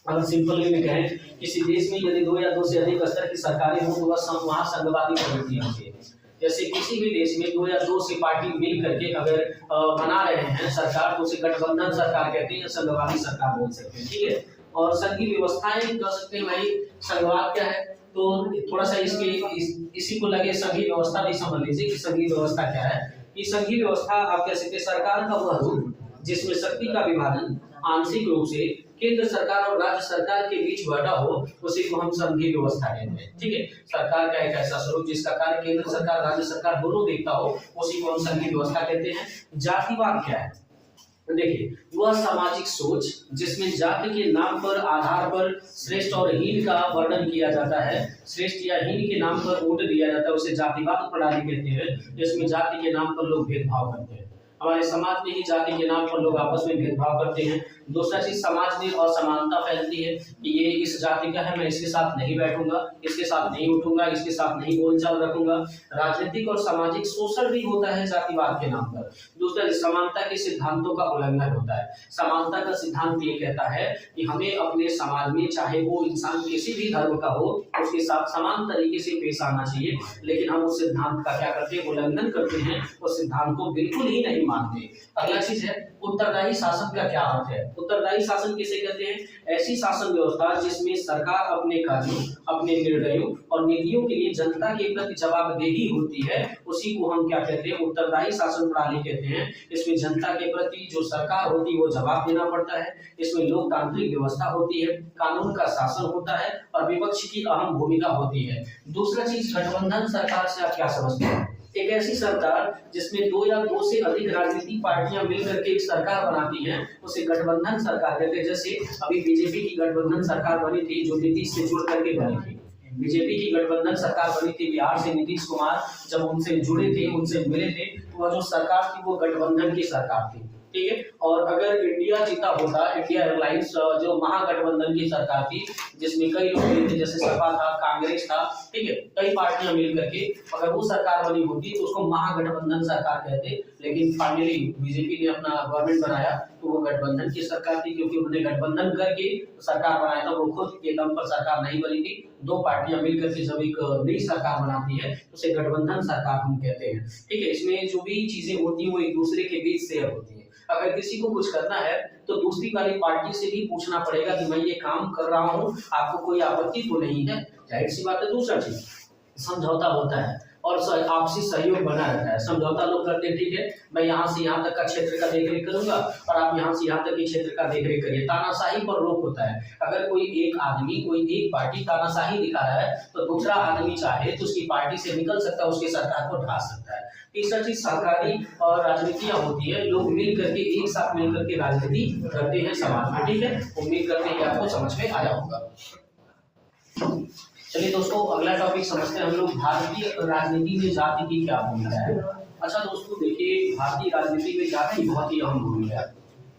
अगर सिंपल वे में कहें, किसी देश में यदि 2 या 2 से अधिक स्तर की सरकारें हो तो वहाँ संघवादी प्रवृत्ति होती है। जैसे किसी भी देश में 2 या 2 से पार्टी मिल करके अगर बना रहे हैं सरकार, तो उसे गठबंधन सरकार कहते हैं या संघवादी सरकार बोल सकते हैं, ठीक है। और संघीय व्यवस्थाएं कह सकते हैं भाई संघवाद क्या है, तो थोड़ा सा इसी को लगे संघीय व्यवस्था भी समझ लीजिए कि संघीय व्यवस्था क्या है। कि संघीय व्यवस्था आप कह सकते हैं सरकार का वह रूप जिसमें शक्ति का विभाजन आंशिक रूप से केंद्र सरकार और राज्य सरकार के बीच बटा हो, उसी को हम संघीय व्यवस्था कहते हैं, ठीक है। सरकार का एक ऐसा स्वरूप जिसका कार्य केंद्र सरकार राज्य सरकार दोनों देखता हो, उसी को हम संघीय व्यवस्था कहते हैं। जातिवाद क्या है, देखिए वह सामाजिक सोच जिसमें जाति के नाम पर आधार पर श्रेष्ठ और हीन का वर्णन किया जाता है, श्रेष्ठ या हीन के नाम पर वोट दिया जाता है, उसे जातिवाद प्रणाली कहते हैं। जिसमें जाति के नाम पर लोग भेदभाव करते हैं। हमारे समाज में ही जाति के नाम पर लोग आपस में भेदभाव करते हैं। दूसरा चीज, समाज में असमानता फैलती है कि ये इस जाति का है, मैं इसके साथ नहीं बैठूंगा, इसके साथ नहीं उठूंगा, इसके साथ नहीं बोलचाल रखूंगा। राजनीतिक और सामाजिक शोषण भी होता है जातिवाद के नाम पर। दूसरा, समानता के सिद्धांतों का उल्लंघन होता है। समानता का सिद्धांत ये कहता है कि हमें अपने समाज में चाहे वो इंसान किसी भी धर्म का हो, उसके साथ समान तरीके से पेश आना चाहिए, लेकिन हम उस सिद्धांत का क्या करते हैं, उल्लंघन करते हैं, उस सिद्धांत को बिल्कुल ही नहीं मानते। अगला चीज है उत्तरदायी शासन का क्या अर्थ है। उत्तरदायी शासन किसे कहते हैं, ऐसी शासन व्यवस्था जिसमें सरकार अपने कार्यों, अपने निर्णयों और नीतियों के लिए जनता के प्रति जवाबदेही होती है, उसी को हम क्या कहते हैं, उत्तरदायी शासन प्रणाली कहते हैं। इसमें जनता के प्रति जो सरकार होती है वो जवाब देना पड़ता है। इसमें लोकतांत्रिक व्यवस्था होती है, कानून का शासन होता है और विपक्ष की अहम भूमिका होती है। दूसरा चीज, गठबंधन सरकार से आप क्या समझते हैं, एक ऐसी सरकार जिसमें 2 या 2 से अधिक राजनीतिक पार्टियां मिलकर के एक सरकार बनाती हैं, उसे गठबंधन सरकार कहते हैं। जैसे अभी बीजेपी की गठबंधन सरकार बनी थी, जो नीतीश से जुड़ करके बनी थी। बीजेपी की गठबंधन सरकार बनी थी बिहार से, नीतीश कुमार जब उनसे जुड़े थे, उनसे मिले थे, तो वह जो सरकार थी वो गठबंधन की सरकार थी, ठीक है। और अगर इंडिया जीता होता, इंडिया एयरलाइंस जो महागठबंधन की सरकार थी, जिसमें कई लोग थे, जैसे सपा था, कांग्रेस था, ठीक है, कई पार्टियां मिल करके अगर वो सरकार बनी होती तो उसको महागठबंधन सरकार कहते। लेकिन फाइनली बीजेपी ने अपना गवर्नमेंट बनाया तो वो गठबंधन की सरकार थी, क्योंकि उन्होंने गठबंधन करके सरकार बनाया था, वो खुद के दम पर सरकार नहीं बनी थी। 2 पार्टियां मिलकर के जब एक नई सरकार बनाती है तो उसे गठबंधन सरकार हम कहते हैं, ठीक है। इसमें जो भी चीजें होती है वो एक दूसरे के बीच शेयर होती है। अगर किसी को कुछ करना है तो दूसरी वाली पार्टी से भी पूछना पड़ेगा कि मैं ये काम कर रहा हूँ, आपको कोई आपत्ति तो नहीं है, जाहिर सी बात है। दूसरा चीज, समझौता होता है और आपसी सहयोग बना रहता है। समझौता लोग करते हैं, ठीक है, मैं यहाँ से यहाँ तक का क्षेत्र का देखरेख करूंगा और आप यहाँ से यहाँ तक के क्षेत्र का देखरेख करिए। तानाशाही पर रोक होता है। अगर कोई एक आदमी, कोई एक पार्टी तानाशाही दिखा रहा है तो दूसरा आदमी चाहे तो उसकी पार्टी से निकल सकता है, उसकी सरकार को ढा सकता है। तीसरा चीज, सहकारी और राजनीतियां होती है, लोग मिल करके एक साथ मिल करके राजनीति करते हैं समाज में, ठीक है। उम्मीद करते हैं कि आपको समझ में आया होगा। चलिए दोस्तों, अगला टॉपिक समझते हैं हम लोग, भारतीय राजनीति में जाति की क्या भूमिका है। अच्छा दोस्तों देखिए, भारतीय राजनीति में जाति की बहुत ही अहम भूमिका है।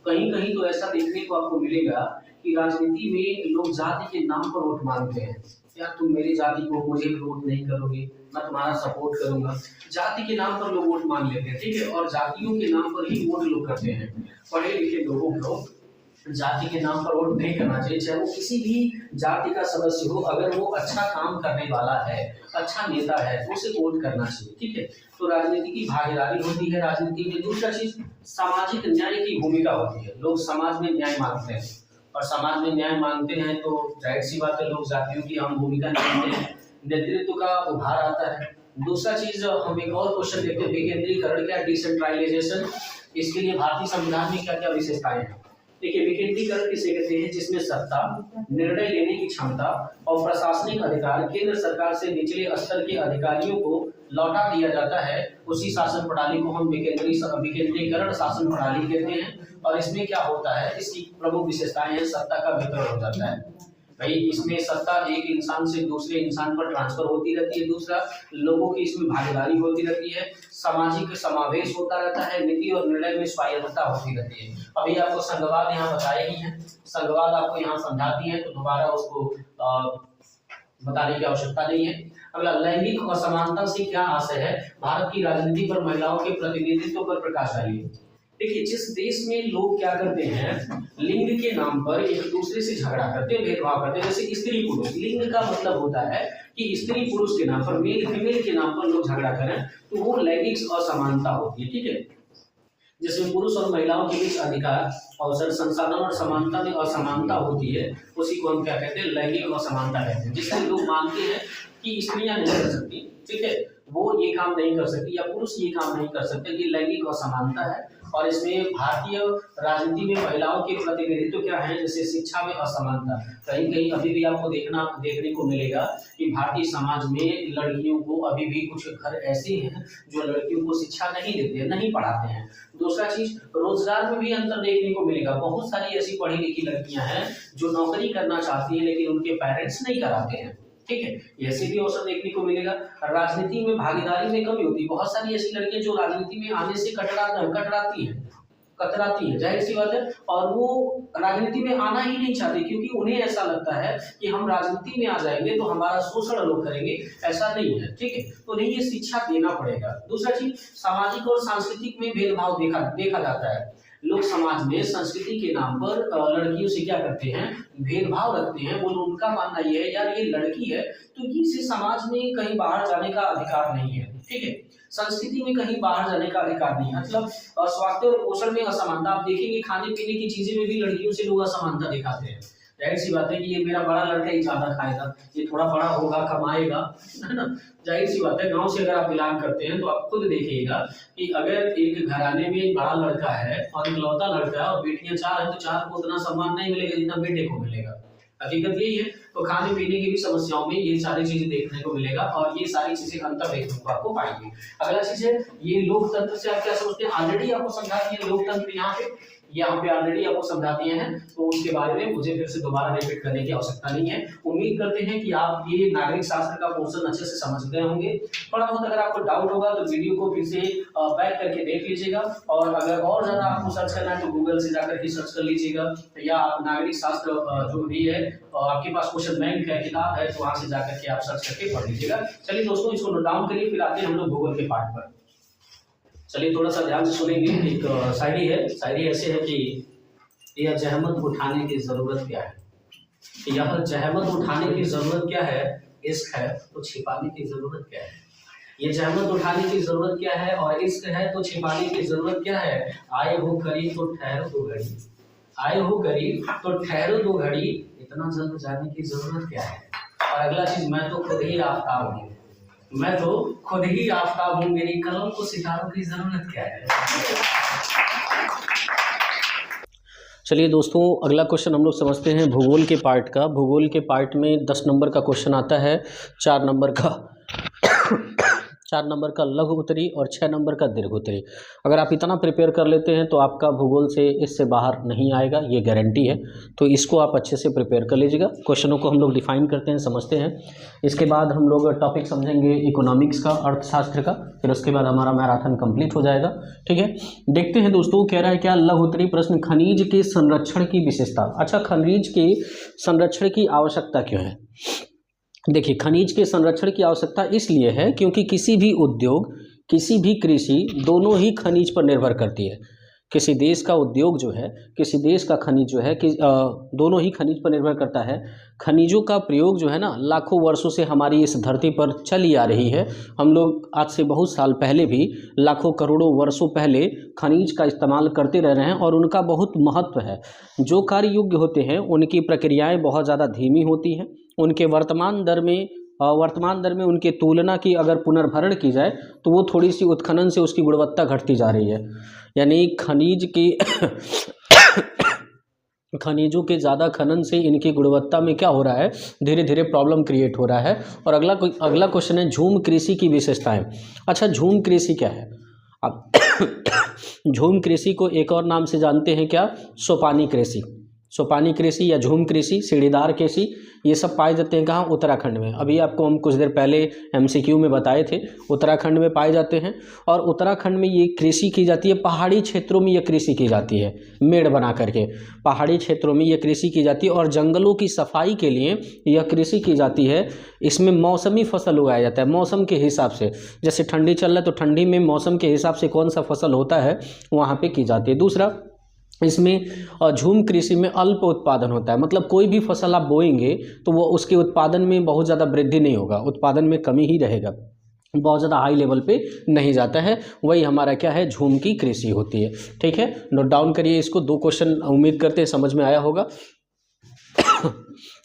कहीं कहीं तो ऐसा देखने को आपको मिलेगा कि राजनीति में लोग जाति के नाम पर वोट मांगते हैं। यार तुम मेरी जाति को, मुझे वोट नहीं करोगे, मैं तुम्हारा सपोर्ट करूंगा। जाति के नाम पर लोग वोट मांग लेते हैं, ठीक है। और जातियों के नाम पर ही वोट लोग करते हैं। पढ़े लिखे लोगों को जाति के नाम पर वोट नहीं करना चाहिए, चाहे वो किसी भी जाति का सदस्य हो। अगर वो अच्छा काम करने वाला है, अच्छा नेता है, तो उसे वोट करना चाहिए, ठीक है। तो राजनीति की भागीदारी होती है राजनीति में। दूसरा चीज, सामाजिक न्याय की भूमिका होती है। लोग समाज में न्याय मांगते हैं और समाज में न्याय मांगते हैं तो जाहिर सी बात है लोग जातियों की अहम भूमिका निभाते हैं। नेतृत्व का उभार आता है। दूसरा चीज, हम एक और क्वेश्चन देखते हैं, विकेंद्रीकरण क्या, डिसेंट्रलाइजेशन, इसके लिए भारतीय संविधान में क्या क्या विशेषताएं हैं। देखिए, विकेंद्रीकरण किसे कहते हैं, जिसमें सत्ता, निर्णय लेने की क्षमता और प्रशासनिक अधिकार केंद्र सरकार से निचले स्तर के अधिकारियों को लौटा दिया जाता है, उसी शासन प्रणाली को हम विकेंद्रीकरण शासन प्रणाली कहते हैं। और इसमें क्या होता है, इसकी प्रमुख विशेषताएं हैं, सत्ता का वितरण हो जाता है, भाई इसमें सत्ता एक इंसान से दूसरे इंसान पर ट्रांसफर होती रहती है, दूसरा लोगों की इसमें भागीदारी होती रहती है, सामाजिक समावेश होता रहता है, नीति और निर्णय में स्वायत्तता होती रहती है। अभी आपको संघवाद यहाँ बताया ही है, संघवाद आपको यहाँ समझा दी है, तो दोबारा उसको बताने की आवश्यकता नहीं है। अगला, लैंगिक असमानता से क्या आशय है? भारत की राजनीति पर महिलाओं के प्रतिनिधित्व पर प्रकाश डालिए। देखिए, जिस देश में लोग क्या करते हैं, लिंग के नाम पर एक दूसरे से झगड़ा करते हैं, भेदभाव करते हैं, जैसे स्त्री पुरुष, लिंग का मतलब होता है कि स्त्री पुरुष के नाम पर, मेल फीमेल के नाम पर लोग झगड़ा करें, तो वो लैंगिक असमानता होती है। ठीक है, जिसमें पुरुष और महिलाओं के बीच अधिकार, अवसर, संसाधन और समानता में असमानता होती है, उसी को हम क्या कहते हैं? लैंगिक असमानता कहते हैं। जिससे लोग मानते हैं कि स्त्रियां नहीं कर सकती, ठीक है, वो ये काम नहीं कर सकती या पुरुष ये काम नहीं कर सकते, ये लैंगिक असमानता है। और इसमें भारतीय राजनीति में महिलाओं के प्रतिनिधित्व क्या है? जैसे शिक्षा में असमानता, कहीं कहीं अभी भी आपको देखने को मिलेगा कि भारतीय समाज में लड़कियों को अभी भी कुछ घर ऐसे हैं जो लड़कियों को शिक्षा नहीं देते हैं, नहीं पढ़ाते हैं। दूसरा चीज, रोजगार में भी अंतर देखने को मिलेगा। बहुत सारी ऐसी पढ़ी लिखी लड़कियां हैं जो नौकरी करना चाहती है, लेकिन उनके पेरेंट्स नहीं कराते हैं। ठीक है, ऐसे भी अवसर देखने को मिलेगा। राजनीति में भागीदारी में कमी होती है। बहुत सारी ऐसी लड़कियां जो राजनीति में आने से कतराती है, जाहिर सी बात है, और वो राजनीति में आना ही नहीं चाहती, क्योंकि उन्हें ऐसा लगता है कि हम राजनीति में आ जाएंगे तो हमारा शोषण लोग करेंगे। ऐसा नहीं है, ठीक है, तो उन्हें ये शिक्षा देना पड़ेगा। दूसरा चीज, सामाजिक और सांस्कृतिक में भेदभाव देखा जाता है। लोग समाज में संस्कृति के नाम पर लड़कियों से क्या करते हैं? भेदभाव रखते हैं। वो उनका मानना ये है, यार ये लड़की है तो इसे समाज में कहीं बाहर जाने का अधिकार नहीं है, ठीक है, संस्कृति में कहीं बाहर जाने का अधिकार नहीं है। मतलब स्वास्थ्य और पोषण में असमानता, आप देखेंगे खाने पीने की चीजें में भी लड़कियों से लोग असमानता दिखाते हैं। जाहिर सी बात है कि ये मेरा बड़ा लड़का ही ज्यादा खाएगा, ये थोड़ा बड़ा होगा, कमाएगा, है ना। जाहिर सी बात है, गांव से अगर आप बिलोंग करते हैं तो आप खुद देखिएगा कि अगर एक घराने में बड़ा लड़का है और इकलौता लड़का है और बेटियां 4 हैं, तो 4 को उतना सम्मान नहीं मिलेगा जितना बेटे को मिलेगा। हकीकत यही है। तो खाने पीने की भी समस्याओं में ये सारी चीजें देखने को मिलेगा और ये सारी चीजें अंतर देखने को आपको पाएंगे। अगला चीज है, ये लोकतंत्र से आप क्या समझते हैं? ऑलरेडी आपको समझा दिया लोकतंत्र, यहाँ पे ऑलरेडी आपको समझा दिए हैं, तो उसके बारे में मुझे फिर से दोबारा रिपीट करने की आवश्यकता नहीं है। उम्मीद करते हैं कि आप ये नागरिक शास्त्र का पोर्शन अच्छे से समझ गए होंगे। थोड़ा बहुत अगर आपको डाउट होगा तो वीडियो को फिर से बैक करके देख लीजिएगा, और अगर और ज्यादा आपको सर्च करना है तो गूगल से जाकर के सर्च कर लीजिएगा, या आप नागरिक शास्त्र जो भी है आपके पास क्वेश्चन बैंक है, किताब है, तो वहां से जाकर के आप सर्च करके पढ़ लीजिएगा। चलिए दोस्तों, इसको नोट डाउन करिए, फिर आते हैं हम लोग भूगोल के पार्ट पर। चलिए थोड़ा सा ध्यान से सुनेंगे। एक शायरी है, शायरी ऐसे है कि यह जहमत उठाने की जरूरत क्या है? यह जहमत उठाने की जरूरत क्या है? इश्क है तो छिपाने की जरूरत क्या है? ये जहमत उठाने की जरूरत क्या है और इश्क है तो छिपाने की जरूरत क्या है? आए हो करीब तो ठहरो 2 घड़ी, आए हो करीब तो ठहरो 2 घड़ी, इतना जल्द जाने की जरूरत क्या है? और अगला चीज, मैं तो खुद ही आफ्ताब हूँ, मैं तो खुद ही आफ्ताब हूँ, मेरी कलम को सितारों की जरूरत क्या है? चलिए दोस्तों, अगला क्वेश्चन हम लोग समझते हैं भूगोल के पार्ट का। भूगोल के पार्ट में 10 नंबर का क्वेश्चन आता है, 4 नंबर का लघु उत्तरी और 6 नंबर का दीर्घ उत्तरी। अगर आप इतना प्रिपेयर कर लेते हैं तो आपका भूगोल से इससे बाहर नहीं आएगा, ये गारंटी है। तो इसको आप अच्छे से प्रिपेयर कर लीजिएगा। क्वेश्चनों को हम लोग डिफाइन करते हैं, समझते हैं। इसके बाद हम लोग टॉपिक समझेंगे इकोनॉमिक्स का, अर्थशास्त्र का, फिर उसके बाद हमारा मैराथन कंप्लीट हो जाएगा। ठीक है, देखते हैं दोस्तों, कह रहा है क्या? लघु उत्तरी प्रश्न, खनिज के संरक्षण की विशेषता। अच्छा, खनिज के संरक्षण की आवश्यकता क्यों है? देखिए, खनिज के संरक्षण की आवश्यकता इसलिए है क्योंकि किसी भी उद्योग, किसी भी कृषि, दोनों ही खनिज पर निर्भर करती है। किसी देश का उद्योग जो है, किसी देश का खनिज जो है कि दोनों ही खनिज पर निर्भर करता है। खनिजों का प्रयोग जो है ना, लाखों वर्षों से हमारी इस धरती पर चली आ रही है। हम लोग आज से बहुत साल पहले भी, लाखों करोड़ों वर्षों पहले खनिज का इस्तेमाल करते रह रहे हैं और उनका बहुत महत्व है। जो कार्य योग्य होते हैं उनकी प्रक्रियाएं बहुत ज़्यादा धीमी होती हैं। उनके वर्तमान दर में उनके तुलना की अगर पुनर्भरण की जाए तो वो थोड़ी सी उत्खनन से उसकी गुणवत्ता घटती जा रही है। यानी खनिजों के ज़्यादा खनन से इनकी गुणवत्ता में क्या हो रहा है? धीरे धीरे प्रॉब्लम क्रिएट हो रहा है। और अगला क्वेश्चन है झूम कृषि की विशेषताएं। अच्छा, झूम कृषि क्या है? अब झूम कृषि को एक और नाम से जानते हैं क्या? सोपानी कृषि। सोपानी कृषि या झूम कृषि, सीढ़ीदार कृषि, ये सब पाए जाते हैं कहाँ? उत्तराखंड में। अभी आपको हम कुछ देर पहले MCQ में बताए थे, उत्तराखंड में पाए जाते हैं। और उत्तराखंड में ये कृषि की जाती है, पहाड़ी क्षेत्रों में ये कृषि की जाती है, मेड़ बना करके पहाड़ी क्षेत्रों में ये कृषि की जाती है। और जंगलों की सफाई के लिए यह कृषि की जाती है। इसमें मौसमी फसल उगाया जाता है, मौसम के हिसाब से। जैसे ठंडी चल रहा है तो ठंडी में मौसम के हिसाब से कौन सा फसल होता है वहाँ पे की जाती है। दूसरा, इसमें झूम कृषि में अल्प उत्पादन होता है, मतलब कोई भी फसल आप बोएंगे तो वो उसके उत्पादन में बहुत ज़्यादा वृद्धि नहीं होगा, उत्पादन में कमी ही रहेगा, बहुत ज़्यादा हाई लेवल पे नहीं जाता है। वही हमारा क्या है? झूम की कृषि होती है। ठीक है, नोट डाउन करिए इसको। 2 क्वेश्चन उम्मीद करते हैं समझ में आया होगा।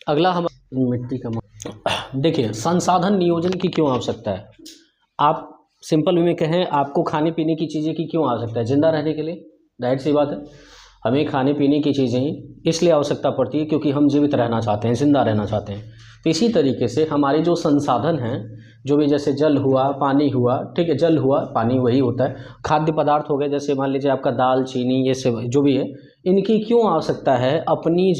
अगला हम मिट्टी का देखिए, संसाधन नियोजन की क्यों आवश्यकता है? आप सिंपल वे में कहें, आपको खाने पीने की चीज़ें की क्यों आवश्यकता है? जिंदा रहने के लिए, जाहिर सी बात है, हमें खाने पीने की चीज़ें ही इसलिए आवश्यकता पड़ती है क्योंकि हम जीवित रहना चाहते हैं, जिंदा रहना चाहते हैं। तो इसी तरीके से हमारे जो संसाधन हैं, जो भी, जैसे जल हुआ, पानी हुआ, ठीक है, जल हुआ, पानी वही होता है, खाद्य पदार्थ हो गए, जैसे मान लीजिए आपका दाल, चीनी, ये सब जो भी है, इनकी क्यों आवश्यकता है? अपनी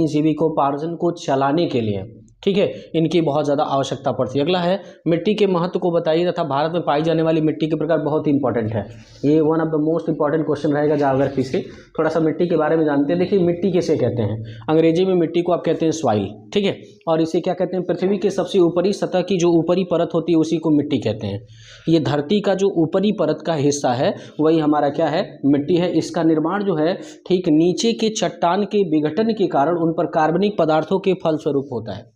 जीविकोपार्जन को चलाने के लिए, ठीक है, इनकी बहुत ज़्यादा आवश्यकता पड़ती है। अगला है, मिट्टी के महत्व को बताइए तथा भारत में पाई जाने वाली मिट्टी के प्रकार। बहुत इंपॉर्टेंट है ये, one of the most important question रहेगा ज्योग्राफी से। थोड़ा सा मिट्टी के बारे में जानते हैं। देखिए, मिट्टी किसे कहते हैं? अंग्रेजी में मिट्टी को आप कहते हैं सॉइल, ठीक है, और इसे क्या कहते हैं? पृथ्वी के सबसे ऊपरी सतह की जो ऊपरी परत होती है उसी को मिट्टी कहते हैं। ये धरती का जो ऊपरी परत का हिस्सा है वही हमारा क्या है? मिट्टी है। इसका निर्माण जो है ठीक नीचे के चट्टान के विघटन के कारण उन पर कार्बनिक पदार्थों के फलस्वरूप होता है।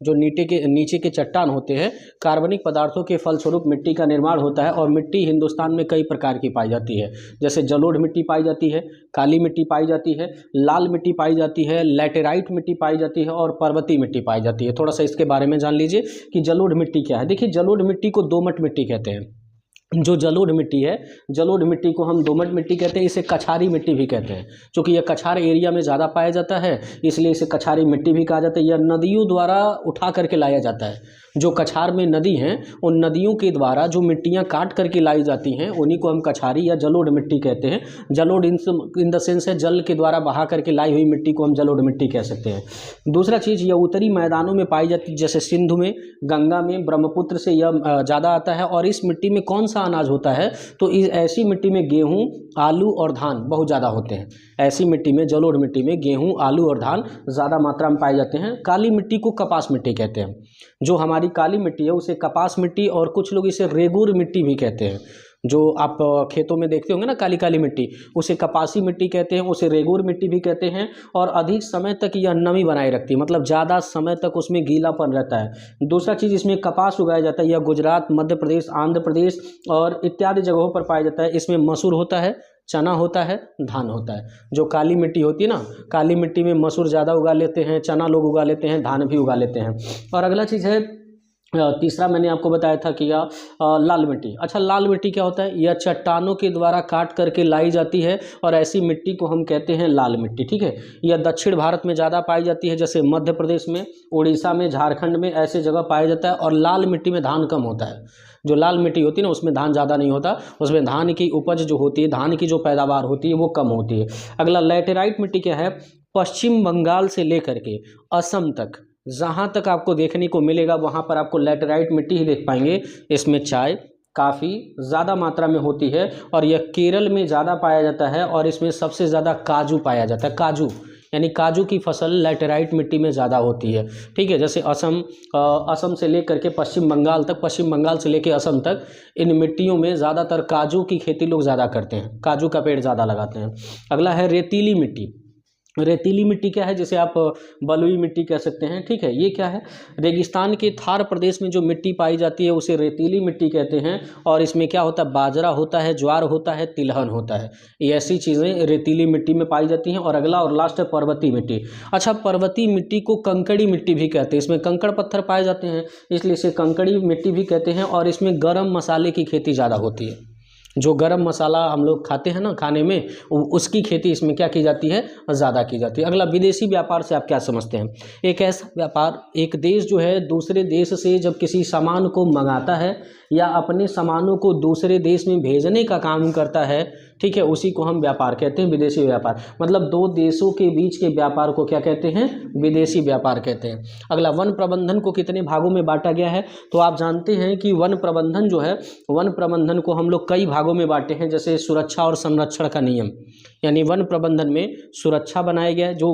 जो नीचे के चट्टान होते हैं, कार्बनिक पदार्थों के फलस्वरूप मिट्टी का निर्माण होता है। और मिट्टी हिंदुस्तान में कई प्रकार की पाई जाती है, जैसे जलोढ़ मिट्टी पाई जाती है, काली मिट्टी पाई जाती है, लाल मिट्टी पाई जाती है, लैटेराइट मिट्टी पाई जाती है और पर्वतीय मिट्टी पाई जाती है। थोड़ा सा इसके बारे में जान लीजिए कि जलोढ़ मिट्टी क्या है। देखिए, जलोढ़ मिट्टी को दोमट मिट्टी कहते हैं। जो जलोढ़ मिट्टी है, जलोढ़ मिट्टी को हम दोमट मिट्टी कहते हैं। इसे कछारी मिट्टी भी कहते हैं, क्योंकि यह कछार एरिया में ज़्यादा पाया जाता है, इसलिए इसे कछारी मिट्टी भी कहा जाता है। यह नदियों द्वारा उठा करके लाया जाता है। जो कछार में नदी हैं, उन नदियों के द्वारा जो मिट्टियाँ काट करके लाई जाती हैं उन्हीं को हम कछारी या जलोढ़ मिट्टी कहते हैं। जलोढ़ इन द सेंस है जल के द्वारा बहा करके लाई हुई मिट्टी को हम जलोढ़ मिट्टी कह सकते हैं। दूसरा चीज़, यह उत्तरी मैदानों में पाई जाती है, जैसे सिंधु में, गंगा में, ब्रह्मपुत्र से यह ज़्यादा आता है। और इस मिट्टी में कौन सा अनाज होता है? तो इस ऐसी मिट्टी में गेहूँ, आलू और धान बहुत ज़्यादा होते हैं। ऐसी मिट्टी में, जलोढ़ मिट्टी में गेहूँ, आलू और धान ज़्यादा मात्रा में पाए जाते हैं। काली मिट्टी को कपास मिट्टी कहते हैं। जो हमारी काली मिट्टी है उसे कपास मिट्टी, और कुछ लोग इसे रेगूर मिट्टी भी कहते हैं। जो आप खेतों में देखते होंगे ना, काली काली मिट्टी, उसे कपासी मिट्टी कहते हैं, उसे रेगूर मिट्टी भी कहते हैं। और अधिक समय तक यह नमी बनाए रखती है, मतलब ज़्यादा समय तक उसमें गीलापन रहता है। दूसरा चीज़, इसमें कपास उगाया जाता है। यह गुजरात, मध्य प्रदेश, आंध्र प्रदेश और इत्यादि जगहों पर पाया जाता है। इसमें मसूर होता है, चना होता है, धान होता है। जो काली मिट्टी होती है ना, काली मिट्टी में मसूर ज़्यादा उगा लेते हैं, चना लोग उगा लेते हैं, धान भी उगा लेते हैं। और अगला चीज़ है, तीसरा मैंने आपको बताया था कि यह लाल मिट्टी। अच्छा, लाल मिट्टी क्या होता है? यह चट्टानों के द्वारा काट करके लाई जाती है और ऐसी मिट्टी को हम कहते हैं लाल मिट्टी, ठीक है। यह दक्षिण भारत में ज़्यादा पाई जाती है, जैसे मध्य प्रदेश में, उड़ीसा में, झारखंड में, ऐसे जगह पाया जाता है। और लाल मिट्टी में धान कम होता है। जो लाल मिट्टी होती है ना, उसमें धान ज़्यादा नहीं होता, उसमें धान की उपज जो होती है, धान की जो पैदावार होती है वो कम होती है। अगला लैटेराइट मिट्टी क्या है? पश्चिम बंगाल से लेकर के असम तक, जहाँ तक आपको देखने को मिलेगा वहाँ पर आपको लैटेराइट मिट्टी ही देख पाएंगे। इसमें चाय काफ़ी ज़्यादा मात्रा में होती है और यह केरल में ज़्यादा पाया जाता है। और इसमें सबसे ज़्यादा काजू पाया जाता है। काजू यानी काजू की फसल लैटेराइट मिट्टी में ज़्यादा होती है, ठीक है। जैसे असम से लेकर के पश्चिम बंगाल तक, पश्चिम बंगाल से लेकर असम तक, इन मिट्टियों में ज़्यादातर काजू की खेती लोग ज़्यादा करते हैं, काजू का पेड़ ज़्यादा लगाते हैं। अगला है रेतीली मिट्टी। रेतीली मिट्टी क्या है? जिसे आप बलुई मिट्टी कह सकते हैं, ठीक है। ये क्या है? रेगिस्तान के थार प्रदेश में जो मिट्टी पाई जाती है उसे रेतीली मिट्टी कहते हैं। और इसमें क्या होता है? बाजरा होता है, ज्वार होता है, तिलहन होता है। ये ऐसी चीज़ें रेतीली मिट्टी में पाई जाती हैं। और अगला और लास्ट है पर्वतीय मिट्टी। अच्छा, पर्वतीय मिट्टी को कंकड़ी मिट्टी भी कहते हैं। इसमें कंकड़ पत्थर पाए जाते हैं, इसलिए इसे कंकड़ी मिट्टी भी कहते हैं। और इसमें गर्म मसाले की खेती ज़्यादा होती है। जो गरम मसाला हम लोग खाते हैं ना खाने में, उसकी खेती इसमें क्या की जाती है? ज़्यादा की जाती है। अगला, विदेशी व्यापार से आप क्या समझते हैं? एक ऐसा व्यापार, एक देश जो है दूसरे देश से जब किसी सामान को मंगाता है या अपने सामानों को दूसरे देश में भेजने का काम करता है, ठीक है, उसी को हम व्यापार कहते हैं, विदेशी व्यापार। मतलब दो देशों के बीच के व्यापार को क्या कहते हैं, विदेशी व्यापार कहते हैं। अगला, वन प्रबंधन को कितने भागों में बांटा गया है? तो आप जानते हैं कि वन प्रबंधन जो है, वन प्रबंधन को हम लोग कई भागों में बांटे हैं, जैसे सुरक्षा और संरक्षण का नियम, यानी वन प्रबंधन में सुरक्षा बनाया गया है। जो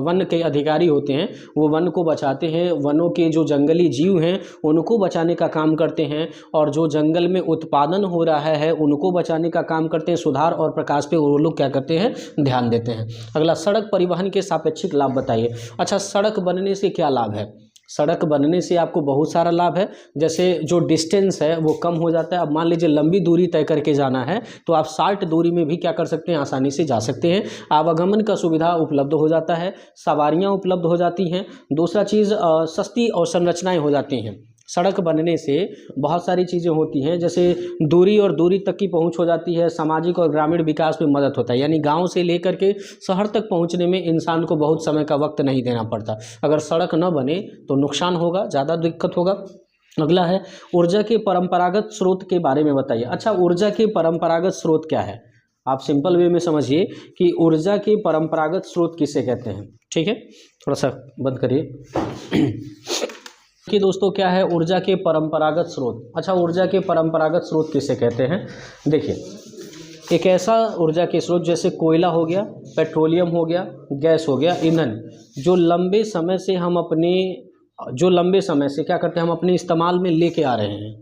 वन के अधिकारी होते हैं वो वन को बचाते हैं, वनों के जो जंगली जीव हैं उनको बचाने का काम करते हैं, और जो जंगल में उत्पादन हो रहा है उनको बचाने का काम करते हैं। सुधार और प्रकाश पे वो लोग क्या करते हैं, ध्यान देते हैं। अगला, सड़क परिवहन के सापेक्षिक लाभ बताइए। अच्छा, सड़क बनने से क्या लाभ है? सड़क बनने से आपको बहुत सारा लाभ है। जैसे जो डिस्टेंस है वो कम हो जाता है। अब मान लीजिए लंबी दूरी तय करके जाना है तो आप शॉर्ट दूरी में भी क्या कर सकते हैं, आसानी से जा सकते हैं। आवागमन का सुविधा उपलब्ध हो जाता है, सवारियां उपलब्ध हो जाती हैं। दूसरा चीज़, सस्ती और संरचनाएं हो जाती हैं। सड़क बनने से बहुत सारी चीज़ें होती हैं, जैसे दूरी और दूरी तक की पहुंच हो जाती है। सामाजिक और ग्रामीण विकास में मदद होता है, यानी गांव से लेकर के शहर तक पहुंचने में इंसान को बहुत समय का वक्त नहीं देना पड़ता। अगर सड़क न बने तो नुकसान होगा, ज़्यादा दिक्कत होगा। अगला है, ऊर्जा के परंपरागत स्रोत के बारे में बताइए। अच्छा, ऊर्जा के परंपरागत स्रोत क्या है? आप सिंपल वे में समझिए कि ऊर्जा के परंपरागत स्रोत किसे कहते हैं, ठीक है। थोड़ा सा बंद करिए कि दोस्तों क्या है ऊर्जा के परंपरागत स्रोत। अच्छा, ऊर्जा के परंपरागत स्रोत किसे कहते हैं? देखिए, एक ऐसा ऊर्जा के स्रोत जैसे कोयला हो गया, पेट्रोलियम हो गया, गैस हो गया, ईंधन, जो लंबे समय से क्या करते हैं, हम अपने इस्तेमाल में लेके आ रहे हैं।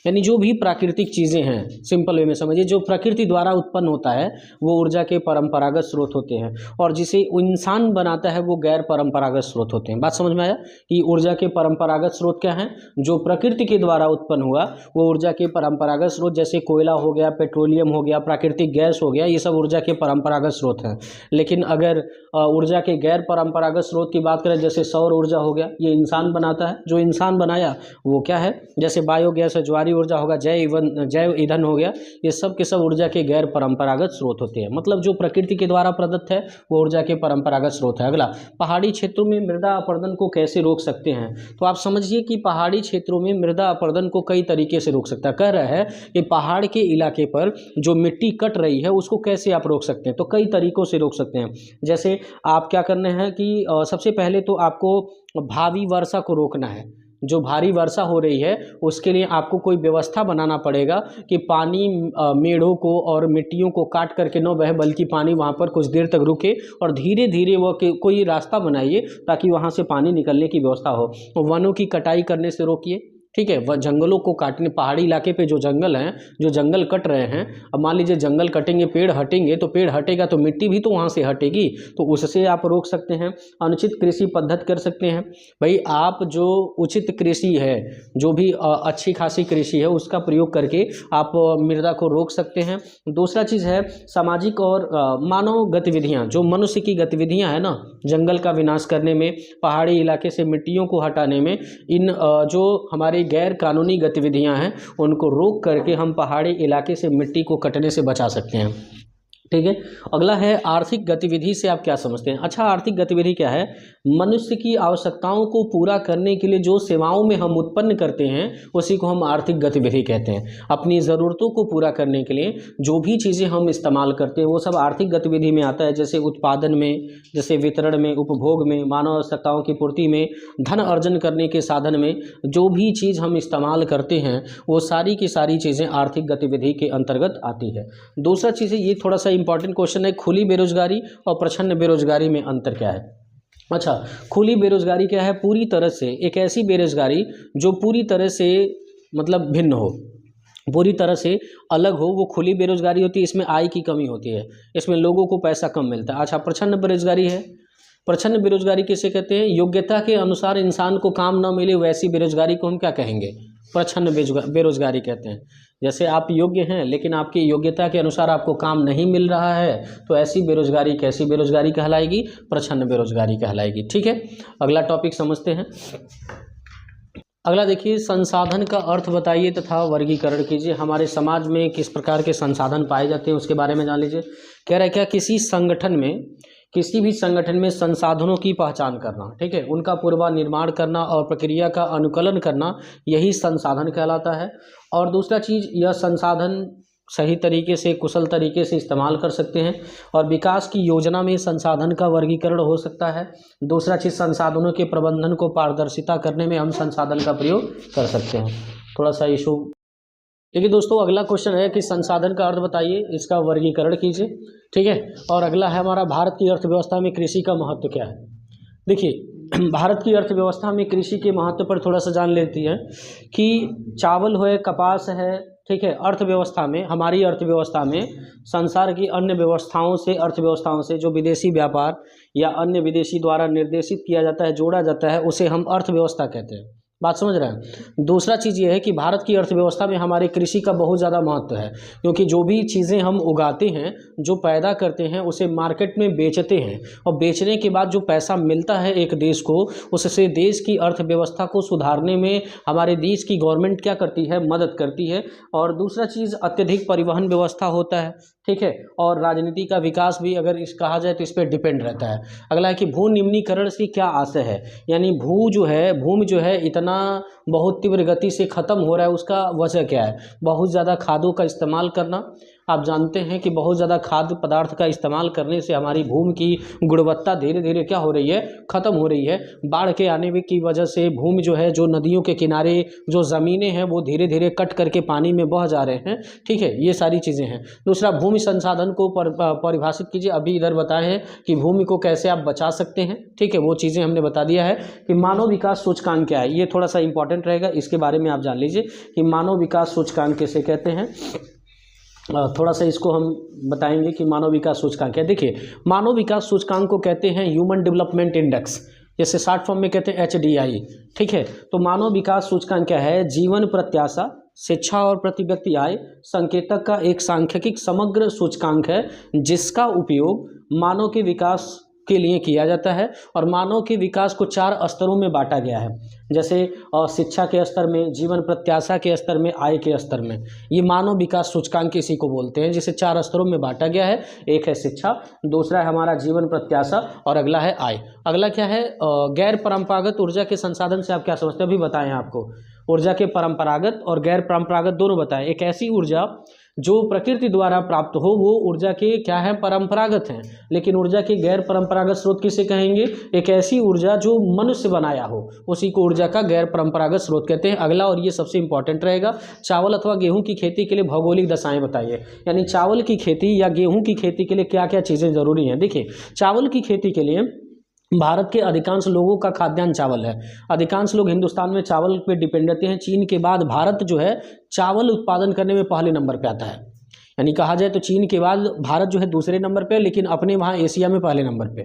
यानी जो भी प्राकृतिक चीज़ें हैं, सिंपल वे में समझिए, जो प्रकृति द्वारा उत्पन्न होता है वो ऊर्जा के परंपरागत स्रोत होते हैं, और जिसे इंसान बनाता है वो गैर परंपरागत स्रोत होते हैं। बात समझ में आया कि ऊर्जा के परंपरागत स्रोत क्या हैं? जो प्रकृति के द्वारा उत्पन्न हुआ वो ऊर्जा के परंपरागत स्रोत, जैसे कोयला हो गया, पेट्रोलियम हो गया, प्राकृतिक गैस हो गया, ये सब ऊर्जा के परंपरागत स्रोत हैं। लेकिन अगर ऊर्जा के गैर परंपरागत स्रोत की बात करें, जैसे सौर ऊर्जा हो गया, ये इंसान बनाता है। जो इंसान बनाया वो क्या है, जैसे बायोगैस है, ज्वारी ऊर्जा होगा, जैव ईंधन हो गया, ये सब के सब ऊर्जा के गैर परंपरागत स्रोत होते हैं। मतलब जो प्रकृति के द्वारा प्रदत्त है वो ऊर्जा के परंपरागत स्रोत है। अगला, पहाड़ी क्षेत्रों में मृदा अपरदन को कैसे रोक सकते हैं? तो आप समझिए कि पहाड़ी क्षेत्रों में मृदा अपरदन को कई तरीके से रोक सकता है। कह रहा है कि पहाड़ के इलाके पर जो मिट्टी कट रही है उसको कैसे आप रोक सकते हैं? तो कई तरीकों से रोक सकते हैं। जैसे आप क्या करना है कि सबसे पहले तो आपको भावी वर्षा को रोकना है। जो भारी वर्षा हो रही है उसके लिए आपको कोई व्यवस्था बनाना पड़ेगा कि पानी मेड़ों को और मिट्टियों को काट करके न बहे, बल्कि पानी वहाँ पर कुछ देर तक रुके, और धीरे धीरे वो कोई रास्ता बनाइए ताकि वहाँ से पानी निकलने की व्यवस्था हो। वनों की कटाई करने से रोकिए, ठीक है। वह जंगलों को काटने, पहाड़ी इलाके पे जो जंगल हैं, जो जंगल कट रहे हैं, अब मान लीजिए जंगल कटेंगे, पेड़ हटेंगे, तो पेड़ हटेगा तो मिट्टी भी तो वहाँ से हटेगी, तो उससे आप रोक सकते हैं। अनुचित कृषि पद्धति कर सकते हैं। भाई, आप जो उचित कृषि है, जो भी अच्छी खासी कृषि है, उसका प्रयोग करके आप मृदा को रोक सकते हैं। दूसरा चीज़ है सामाजिक और मानव गतिविधियाँ, जो मनुष्य की गतिविधियाँ हैं ना, जंगल का विनाश करने में, पहाड़ी इलाके से मिट्टियों को हटाने में, इन जो हमारे गैर कानूनी गतिविधियां हैं उनको रोक करके हम पहाड़ी इलाके से मिट्टी को कटने से बचा सकते हैं, ठीक है। अगला है आर्थिक गतिविधि से आप क्या समझते हैं? अच्छा, आर्थिक गतिविधि क्या है? मनुष्य की आवश्यकताओं को पूरा करने के लिए जो सेवाओं में हम उत्पन्न करते हैं उसी को हम आर्थिक गतिविधि कहते हैं। अपनी ज़रूरतों को पूरा करने के लिए जो भी चीज़ें हम इस्तेमाल करते हैं वो सब आर्थिक गतिविधि में आता है। जैसे उत्पादन में, जैसे वितरण में, उपभोग में, मानव आवश्यकताओं की पूर्ति में, धन अर्जन करने के साधन में, जो भी चीज़ हम इस्तेमाल करते हैं वो सारी की सारी चीज़ें आर्थिक गतिविधि के अंतर्गत आती है। दूसरा चीज़ है, ये थोड़ा सा इंपॉर्टेंट क्वेश्चन है, खुली बेरोजगारी और प्रच्छन्न बेरोजगारी में अंतर क्या है? अच्छा, खुली बेरोजगारी क्या है? पूरी तरह से एक ऐसी बेरोजगारी जो पूरी तरह से मतलब भिन्न हो, पूरी तरह से अलग हो, वो खुली बेरोजगारी होती है। इसमें आय की कमी होती है, इसमें लोगों को पैसा कम मिलता है। अच्छा, प्रच्छन्न बेरोजगारी है। प्रच्छन्न बेरोजगारी किसे कहते हैं? योग्यता के अनुसार इंसान को काम न मिले वैसी बेरोजगारी को हम क्या कहेंगे? प्रच्छन्न बेरोजगारी कहते हैं। जैसे आप योग्य हैं लेकिन आपकी योग्यता के अनुसार आपको काम नहीं मिल रहा है, तो ऐसी बेरोजगारी कैसी बेरोजगारी कहलाएगी? प्रच्छन्न बेरोजगारी कहलाएगी, ठीक है। अगला टॉपिक समझते हैं। अगला देखिए, संसाधन का अर्थ बताइए तथा वर्गीकरण कीजिए। हमारे समाज में किस प्रकार के संसाधन पाए जाते हैं उसके बारे में जान लीजिए। कह रहा है क्या, किसी संगठन में किसी भी संगठन में संसाधनों की पहचान करना, ठीक है, उनका पूर्वानिर्माण करना और प्रक्रिया का अनुकलन करना, यही संसाधन कहलाता है। और दूसरा चीज़, यह संसाधन सही तरीके से, कुशल तरीके से इस्तेमाल कर सकते हैं। और विकास की योजना में संसाधन का वर्गीकरण हो सकता है। दूसरा चीज़, संसाधनों के प्रबंधन को पारदर्शिता करने में हम संसाधन का प्रयोग कर सकते हैं। थोड़ा सा इशू। देखिए दोस्तों, अगला क्वेश्चन है कि संसाधन का अर्थ बताइए, इसका वर्गीकरण कीजिए, ठीक है। और अगला है हमारा, भारत की अर्थव्यवस्था में कृषि का महत्व क्या है। देखिए, भारत की अर्थव्यवस्था में कृषि के महत्व पर थोड़ा सा जान लेती है कि चावल है, कपास है, ठीक है। अर्थव्यवस्था में, हमारी अर्थव्यवस्था में संसार की अन्य व्यवस्थाओं से, अर्थव्यवस्थाओं से जो विदेशी व्यापार या अन्य विदेशी द्वारा निर्देशित किया जाता है, जोड़ा जाता है, उसे हम अर्थव्यवस्था कहते हैं। बात समझ रहे हैं। दूसरा चीज़ ये है कि भारत की अर्थव्यवस्था में हमारे कृषि का बहुत ज़्यादा महत्व है, क्योंकि जो भी चीज़ें हम उगाते हैं, जो पैदा करते हैं, उसे मार्केट में बेचते हैं, और बेचने के बाद जो पैसा मिलता है एक देश को, उससे देश की अर्थव्यवस्था को सुधारने में हमारे देश की गवर्नमेंट क्या करती है, मदद करती है। और दूसरा चीज़, अत्यधिक परिवहन व्यवस्था होता है, ठीक है। और राजनीति का विकास भी अगर इस कहा जाए तो इस पर डिपेंड रहता है। अगला है कि भू निम्नीकरण से क्या आशय है, यानी भूमि जो है इतना बहुत तीव्र गति से ख़त्म हो रहा है, उसका वजह क्या है। बहुत ज़्यादा खादों का इस्तेमाल करना। आप जानते हैं कि बहुत ज़्यादा खाद्य पदार्थ का इस्तेमाल करने से हमारी भूमि की गुणवत्ता धीरे धीरे क्या हो रही है, ख़त्म हो रही है। बाढ़ के आने की वजह से भूमि जो है, जो नदियों के किनारे जो ज़मीनें हैं, वो धीरे धीरे कट करके पानी में बह जा रहे हैं, ठीक है। ये सारी चीज़ें हैं। दूसरा, भूमि संसाधन को परिभाषित कीजिए। अभी इधर बताए हैं कि भूमि को कैसे आप बचा सकते हैं, ठीक है, वो चीज़ें हमने बता दिया है। कि मानव विकास सूचकांक क्या है, ये थोड़ा सा इंपॉर्टेंट रहेगा, इसके बारे में आप जान लीजिए कि मानव विकास सूचकांक किसे कहते हैं। थोड़ा सा इसको हम बताएंगे कि मानव विकास सूचकांक है। देखिए, मानव विकास सूचकांक को कहते हैं ह्यूमन डेवलपमेंट इंडेक्स, जैसे शॉर्ट फॉर्म में कहते हैं HDI, ठीक है। तो मानव विकास सूचकांक क्या है, जीवन प्रत्याशा, शिक्षा और प्रति व्यक्ति आय संकेतक का एक सांख्यिकीय समग्र सूचकांक है, जिसका उपयोग मानव के विकास के लिए किया जाता है। और मानव के विकास को 4 स्तरों में बांटा गया है, जैसे शिक्षा के स्तर में, जीवन प्रत्याशा के स्तर में, आय के स्तर में। ये मानव विकास सूचकांक इसी को बोलते हैं, जिसे 4 स्तरों में बांटा गया है। एक है शिक्षा, दूसरा है हमारा जीवन प्रत्याशा, और अगला है आय। अगला क्या है, गैर परंपरागत ऊर्जा के संसाधन से आप क्या समझते हैं, अभी बताएं आपको। ऊर्जा के परंपरागत और गैर परंपरागत दोनों बताएं। एक ऐसी ऊर्जा जो प्रकृति द्वारा प्राप्त हो, वो ऊर्जा के क्या है, परंपरागत हैं। लेकिन ऊर्जा के गैर परंपरागत स्रोत किसे कहेंगे, एक ऐसी ऊर्जा जो मनुष्य बनाया हो, उसी को ऊर्जा का गैर परंपरागत स्रोत कहते हैं। अगला, और ये सबसे इंपॉर्टेंट रहेगा, चावल अथवा गेहूं की खेती के लिए भौगोलिक दशाएं बताइए। यानी चावल की खेती या गेहूं की खेती के लिए क्या क्या चीज़ें जरूरी हैं। देखिए, चावल की खेती के लिए भारत के अधिकांश लोगों का खाद्यान्न चावल है। अधिकांश लोग हिंदुस्तान में चावल पे डिपेंड रहते हैं। चीन के बाद भारत जो है चावल उत्पादन करने में पहले नंबर पे आता है। यानी कहा जाए तो चीन के बाद भारत जो है दूसरे नंबर पे, लेकिन अपने वहाँ एशिया में पहले नंबर पे,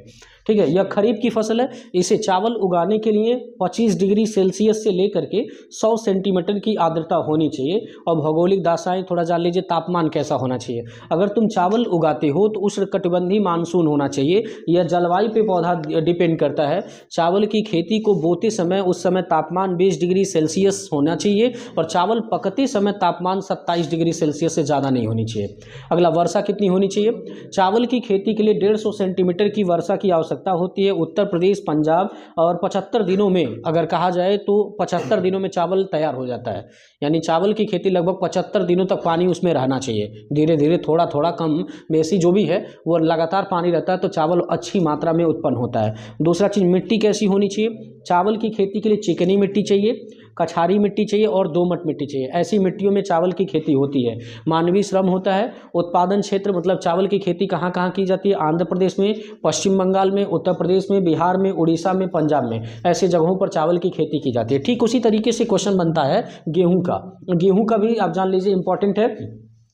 ठीक है। यह खरीफ की फसल है। इसे चावल उगाने के लिए 25 डिग्री सेल्सियस से लेकर के 100 सेंटीमीटर की आर्द्रता होनी चाहिए। और भौगोलिक दशाएं थोड़ा जान लीजिए, तापमान कैसा होना चाहिए। अगर तुम चावल उगाते हो तो उष्णकटिबंधीय मानसून होना चाहिए। यह जलवायु पे पौधा डिपेंड करता है। चावल की खेती को बोते समय उस समय तापमान 20 डिग्री सेल्सियस होना चाहिए, और चावल पकते समय तापमान 27 डिग्री सेल्सियस से ज़्यादा नहीं होनी चाहिए। अगला, वर्षा कितनी होनी चाहिए। चावल की खेती के लिए 150 सेंटीमीटर की वर्षा की आवश्यकता होती है। उत्तर प्रदेश, पंजाब और 75 दिनों में, अगर कहा जाए तो 75 दिनों में चावल तैयार हो जाता है। यानी चावल की खेती लगभग 75 दिनों तक पानी उसमें रहना चाहिए। धीरे धीरे थोड़ा थोड़ा कम बेसी जो भी है वो लगातार पानी रहता है, तो चावल अच्छी मात्रा में उत्पन्न होता है। दूसरा चीज़, मिट्टी कैसी होनी चाहिए। चावल की खेती के लिए चिकनी मिट्टी चाहिए, कछारी मिट्टी चाहिए और दोमट मिट्टी चाहिए। ऐसी मिट्टियों में चावल की खेती होती है। मानवीय श्रम होता है। उत्पादन क्षेत्र, मतलब चावल की खेती कहाँ कहाँ की जाती है, आंध्र प्रदेश में, पश्चिम बंगाल में, उत्तर प्रदेश में, बिहार में, उड़ीसा में, पंजाब में, ऐसे जगहों पर चावल की खेती की जाती है। ठीक उसी तरीके से क्वेश्चन बनता है गेहूं का। गेहूं का भी आप जान लीजिए, इंपॉर्टेंट है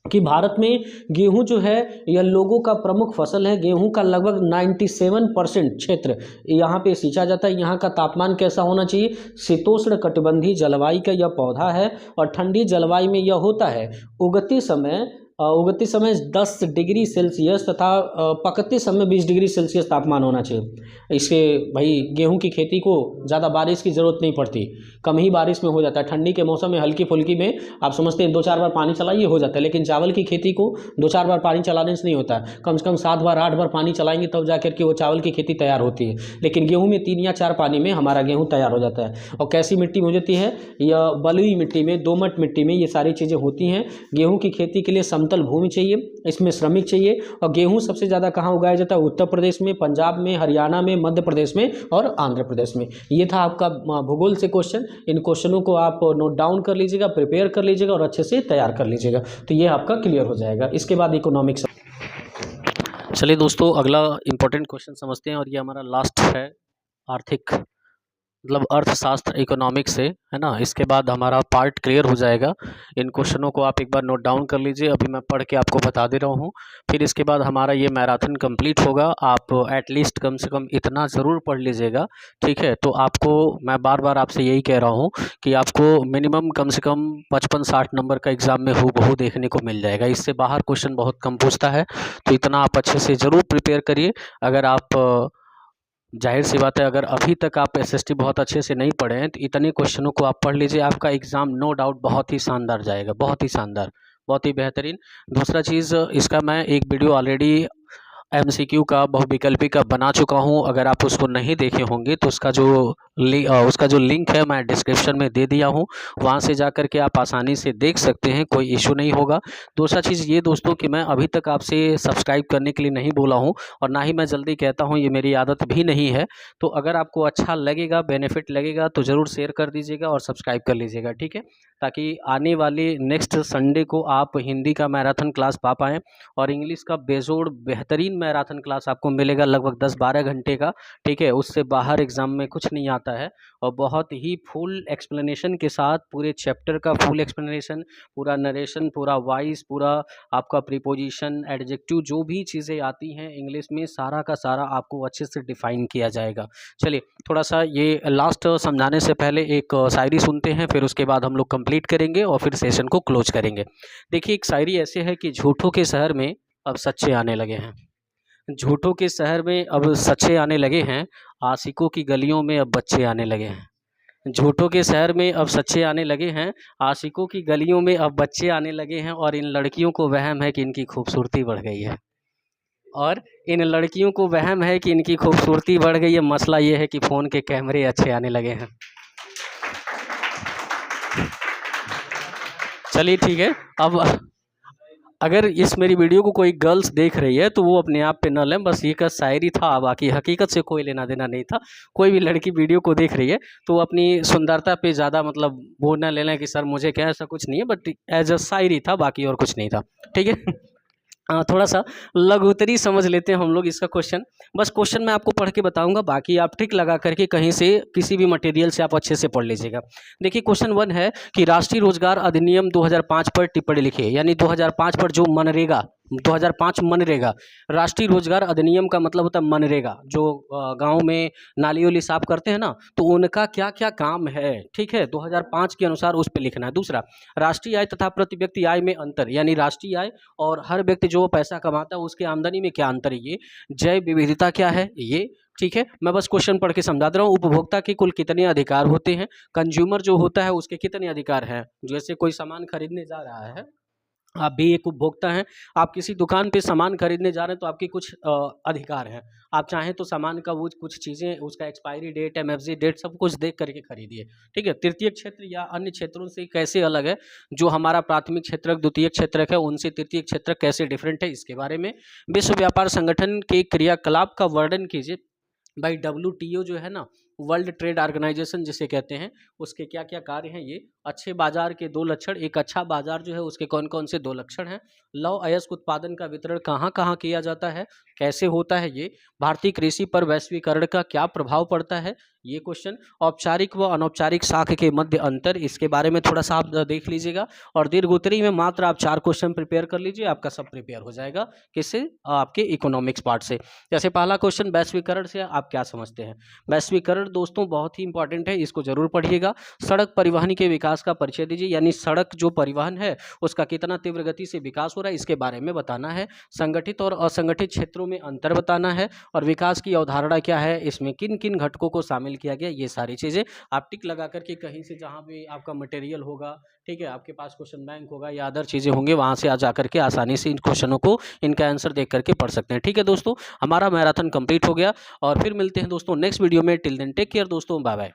कि भारत में गेहूं जो है यह लोगों का प्रमुख फसल है। गेहूं का लगभग 97% क्षेत्र यहाँ पे सींचा जाता है। यहाँ का तापमान कैसा होना चाहिए, शीतोष्ण कटिबंधीय जलवायु का यह पौधा है, और ठंडी जलवायु में यह होता है। उगते समय उगते समय 10 डिग्री सेल्सियस तथा पकते समय 20 डिग्री सेल्सियस तापमान होना चाहिए। इसके भाई गेहूं की खेती को ज़्यादा बारिश की ज़रूरत नहीं पड़ती, कम ही बारिश में हो जाता है। ठंडी के मौसम में हल्की फुल्की में आप समझते हैं 2-4 बार पानी चलाइए हो जाता है, लेकिन चावल की खेती को 2-4 बार पानी चलाने से नहीं होता, कम से कम 7 बार 8 बार पानी चलाएंगे तब जाकर के वो चावल की खेती तैयार होती है। लेकिन गेहूँ में 3 या 4 पानी में हमारा गेहूँ तैयार हो जाता है। और कैसी मिट्टी में हो जाती है, या बलुई मिट्टी में, दोमट मिट्टी में ये सारी चीज़ें होती हैं। गेहूँ की खेती के लिए समतल भूमि चाहिए, इसमें श्रमिक चाहिए। और गेहूँ सबसे ज़्यादा कहाँ उगाया जाता है, उत्तर प्रदेश में, पंजाब में, हरियाणा में, मध्य प्रदेश में और आंध्र प्रदेश में। ये था आपका भूगोल से क्वेश्चन। इन क्वेश्चनों को आप नोट डाउन कर लीजिएगा, प्रिपेयर कर लीजिएगा और अच्छे से तैयार कर लीजिएगा, तो ये आपका क्लियर हो जाएगा। इसके बाद इकोनॉमिक्स। चलिए दोस्तों, अगला इंपॉर्टेंट क्वेश्चन समझते हैं और ये हमारा लास्ट है, आर्थिक मतलब अर्थशास्त्र इकोनॉमिक्स से, है ना। इसके बाद हमारा पार्ट क्लियर हो जाएगा। इन क्वेश्चनों को आप एक बार नोट डाउन कर लीजिए, अभी मैं पढ़ के आपको बता दे रहा हूँ। फिर इसके बाद हमारा ये मैराथन कंप्लीट होगा। आप एटलीस्ट कम से कम इतना ज़रूर पढ़ लीजिएगा, ठीक है। तो आपको मैं बार बार आपसे यही कह रहा हूँ कि आपको मिनिमम कम से कम 55-60 नंबर का एग्ज़ाम में हूबहू देखने को मिल जाएगा। इससे बाहर क्वेश्चन बहुत कम पूछता है, तो इतना आप अच्छे से ज़रूर प्रिपेयर करिए। अगर आप जाहिर सी बात है, अगर अभी तक आप एसएसटी बहुत अच्छे से नहीं पढ़े हैं तो इतने क्वेश्चनों को आप पढ़ लीजिए, आपका एग्ज़ाम नो डाउट बहुत ही शानदार जाएगा, बहुत ही शानदार, बहुत ही बेहतरीन। दूसरा चीज़, इसका मैं एक वीडियो ऑलरेडी एमसीक्यू का बहुविकल्पी का बना चुका हूं। अगर आप उसको नहीं देखे होंगे तो उसका जो लिंक है मैं डिस्क्रिप्शन में दे दिया हूं, वहां से जाकर के आप आसानी से देख सकते हैं, कोई इशू नहीं होगा। दूसरा चीज़ ये दोस्तों कि मैं अभी तक आपसे सब्सक्राइब करने के लिए नहीं बोला हूं और ना ही मैं जल्दी कहता हूं, ये मेरी आदत भी नहीं है। तो अगर आपको अच्छा लगेगा, बेनिफिट लगेगा तो ज़रूर शेयर कर दीजिएगा और सब्सक्राइब कर लीजिएगा, ठीक है, ताकि आने वाले नेक्स्ट संडे को आप हिंदी का मैराथन क्लास पा पाएँ और इंग्लिश का बेजोड़ बेहतरीन मैराथन क्लास आपको मिलेगा लगभग 10-12 घंटे का, ठीक है। उससे बाहर एग्ज़ाम में कुछ नहीं आता है और बहुत ही फुल एक्सप्लेनेशन के साथ पूरे चैप्टर का फुल एक्सप्लेनेशन, पूरा नरेशन, पूरा वॉइस, पूरा आपका प्रीपोजिशन, एडजेक्टिव, जो भी चीज़ें आती हैं इंग्लिश में, सारा का सारा आपको अच्छे से डिफाइन किया जाएगा। चलिए थोड़ा सा ये लास्ट समझाने से पहले एक शायरी सुनते हैं, फिर उसके बाद हम लोग कंप्लीट करेंगे और फिर सेशन को क्लोज करेंगे। देखिए, एक शायरी ऐसे है कि झूठों के शहर में अब सच्चे आने लगे हैं, झूठों के शहर में अब सच्चे आने लगे हैं, आशिकों की गलियों में अब बच्चे आने लगे हैं। झूठों के शहर में अब सच्चे आने लगे हैं, आशिकों की गलियों में अब बच्चे आने लगे हैं। और इन लड़कियों को वहम है कि इनकी खूबसूरती बढ़ गई है, और इन लड़कियों को वहम है कि इनकी खूबसूरती बढ़ गई है। मसला ये है कि फ़ोन के कैमरे अच्छे आने लगे हैं। चलिए ठीक है। अब अगर इस मेरी वीडियो को कोई गर्ल्स देख रही है तो वो अपने आप पे न लें, बस ये का शायरी था, बाकी हकीकत से कोई लेना देना नहीं था। कोई भी लड़की वीडियो को देख रही है तो वो अपनी सुंदरता पे ज़्यादा मतलब वो न ले लें कि सर मुझे क्या, ऐसा कुछ नहीं है, बट एज अ शायरी था, बाकी और कुछ नहीं था, ठीक है। थोड़ा सा लघुतरी समझ लेते हैं हम लोग इसका क्वेश्चन। बस क्वेश्चन मैं आपको पढ़ के बताऊंगा, बाकी आप ट्रिक लगा करके कहीं से किसी भी मटेरियल से आप अच्छे से पढ़ लीजिएगा। देखिए, क्वेश्चन 1 है कि राष्ट्रीय रोजगार अधिनियम 2005 पर टिप्पणी लिखिए। यानी 2005 पर जो मनरेगा, 2005 मनरेगा, राष्ट्रीय रोजगार अधिनियम का मतलब होता है मनरेगा, जो गांव में नाली वाली साफ करते हैं ना, तो उनका क्या क्या काम है, ठीक है, 2005 के अनुसार उस पर लिखना है। दूसरा, राष्ट्रीय आय तथा प्रति व्यक्ति आय में अंतर, यानी राष्ट्रीय आय और हर व्यक्ति जो पैसा कमाता है उसके आमदनी में क्या अंतर है, ये जैव विविधता क्या है, ये ठीक है। मैं बस क्वेश्चन पढ़ के समझा दे रहा हूँ। उपभोक्ता के कुल कितने अधिकार होते हैं, कंज्यूमर जो होता है उसके कितने अधिकार हैं। जैसे कोई सामान खरीदने जा रहा है, आप भी एक उपभोक्ता हैं, आप किसी दुकान पे सामान खरीदने जा रहे हैं तो आपके कुछ अधिकार हैं। आप चाहें तो सामान का वो कुछ चीज़ें, उसका एक्सपायरी डेट, एमएफजी डेट, सब कुछ देख करके खरीदिए, ठीक है। तृतीय क्षेत्र या अन्य क्षेत्रों से कैसे अलग है, जो हमारा प्राथमिक क्षेत्रक, द्वितीय क्षेत्रक है, उनसे तृतीय क्षेत्रक कैसे डिफरेंट है, इसके बारे में। विश्व व्यापार संगठन के क्रियाकलाप का वर्णन कीजिए। भाई WTO जो है ना, वर्ल्ड ट्रेड ऑर्गेनाइजेशन जिसे कहते हैं, उसके क्या क्या कार्य हैं, ये अच्छे बाजार के 2 लक्षण, एक अच्छा बाजार जो है उसके कौन कौन से 2 लक्षण हैं, लौह अयस्क उत्पादन का वितरण कहाँ कहाँ किया जाता है, कैसे होता है, ये भारतीय कृषि पर वैश्वीकरण का क्या प्रभाव पड़ता है, ये क्वेश्चन। औपचारिक व अनौपचारिक साख के मध्य अंतर, इसके बारे में थोड़ा सा आप देख लीजिएगा। और दीर्घोत्तरी में मात्र आप 4 क्वेश्चन प्रिपेयर कर लीजिए, आपका सब प्रिपेयर हो जाएगा। किससे? आपके इकोनॉमिक्स पार्ट से। जैसे पहला क्वेश्चन वैश्वीकरण से आप क्या समझते हैं? वैश्वीकरण दोस्तों बहुत ही इंपॉर्टेंट है, इसको जरूर पढ़िएगा। सड़क परिवहन के विकास का परिचय दीजिए, यानी सड़क जो परिवहन है उसका कितना तीव्र गति से विकास हो रहा है, इसके बारे में बताना है। संगठित और असंगठित क्षेत्रों में अंतर बताना है, और विकास की अवधारणा क्या है, इसमें किन किन घटकों को शामिल किया गया, ये सारी चीज़ें आप टिक लगा करके कहीं से जहाँ भी आपका मटेरियल होगा, ठीक है, आपके पास क्वेश्चन बैंक होगा या अदर चीज़ें होंगी, वहाँ से आ जा करके आसानी से इन क्वेश्चनों को, इनका आंसर देख करके पढ़ सकते हैं। ठीक है दोस्तों, हमारा मैराथन कंप्लीट हो गया, और फिर मिलते हैं दोस्तों नेक्स्ट वीडियो में। टिल देन टेक केयर दोस्तों, बाय बाय।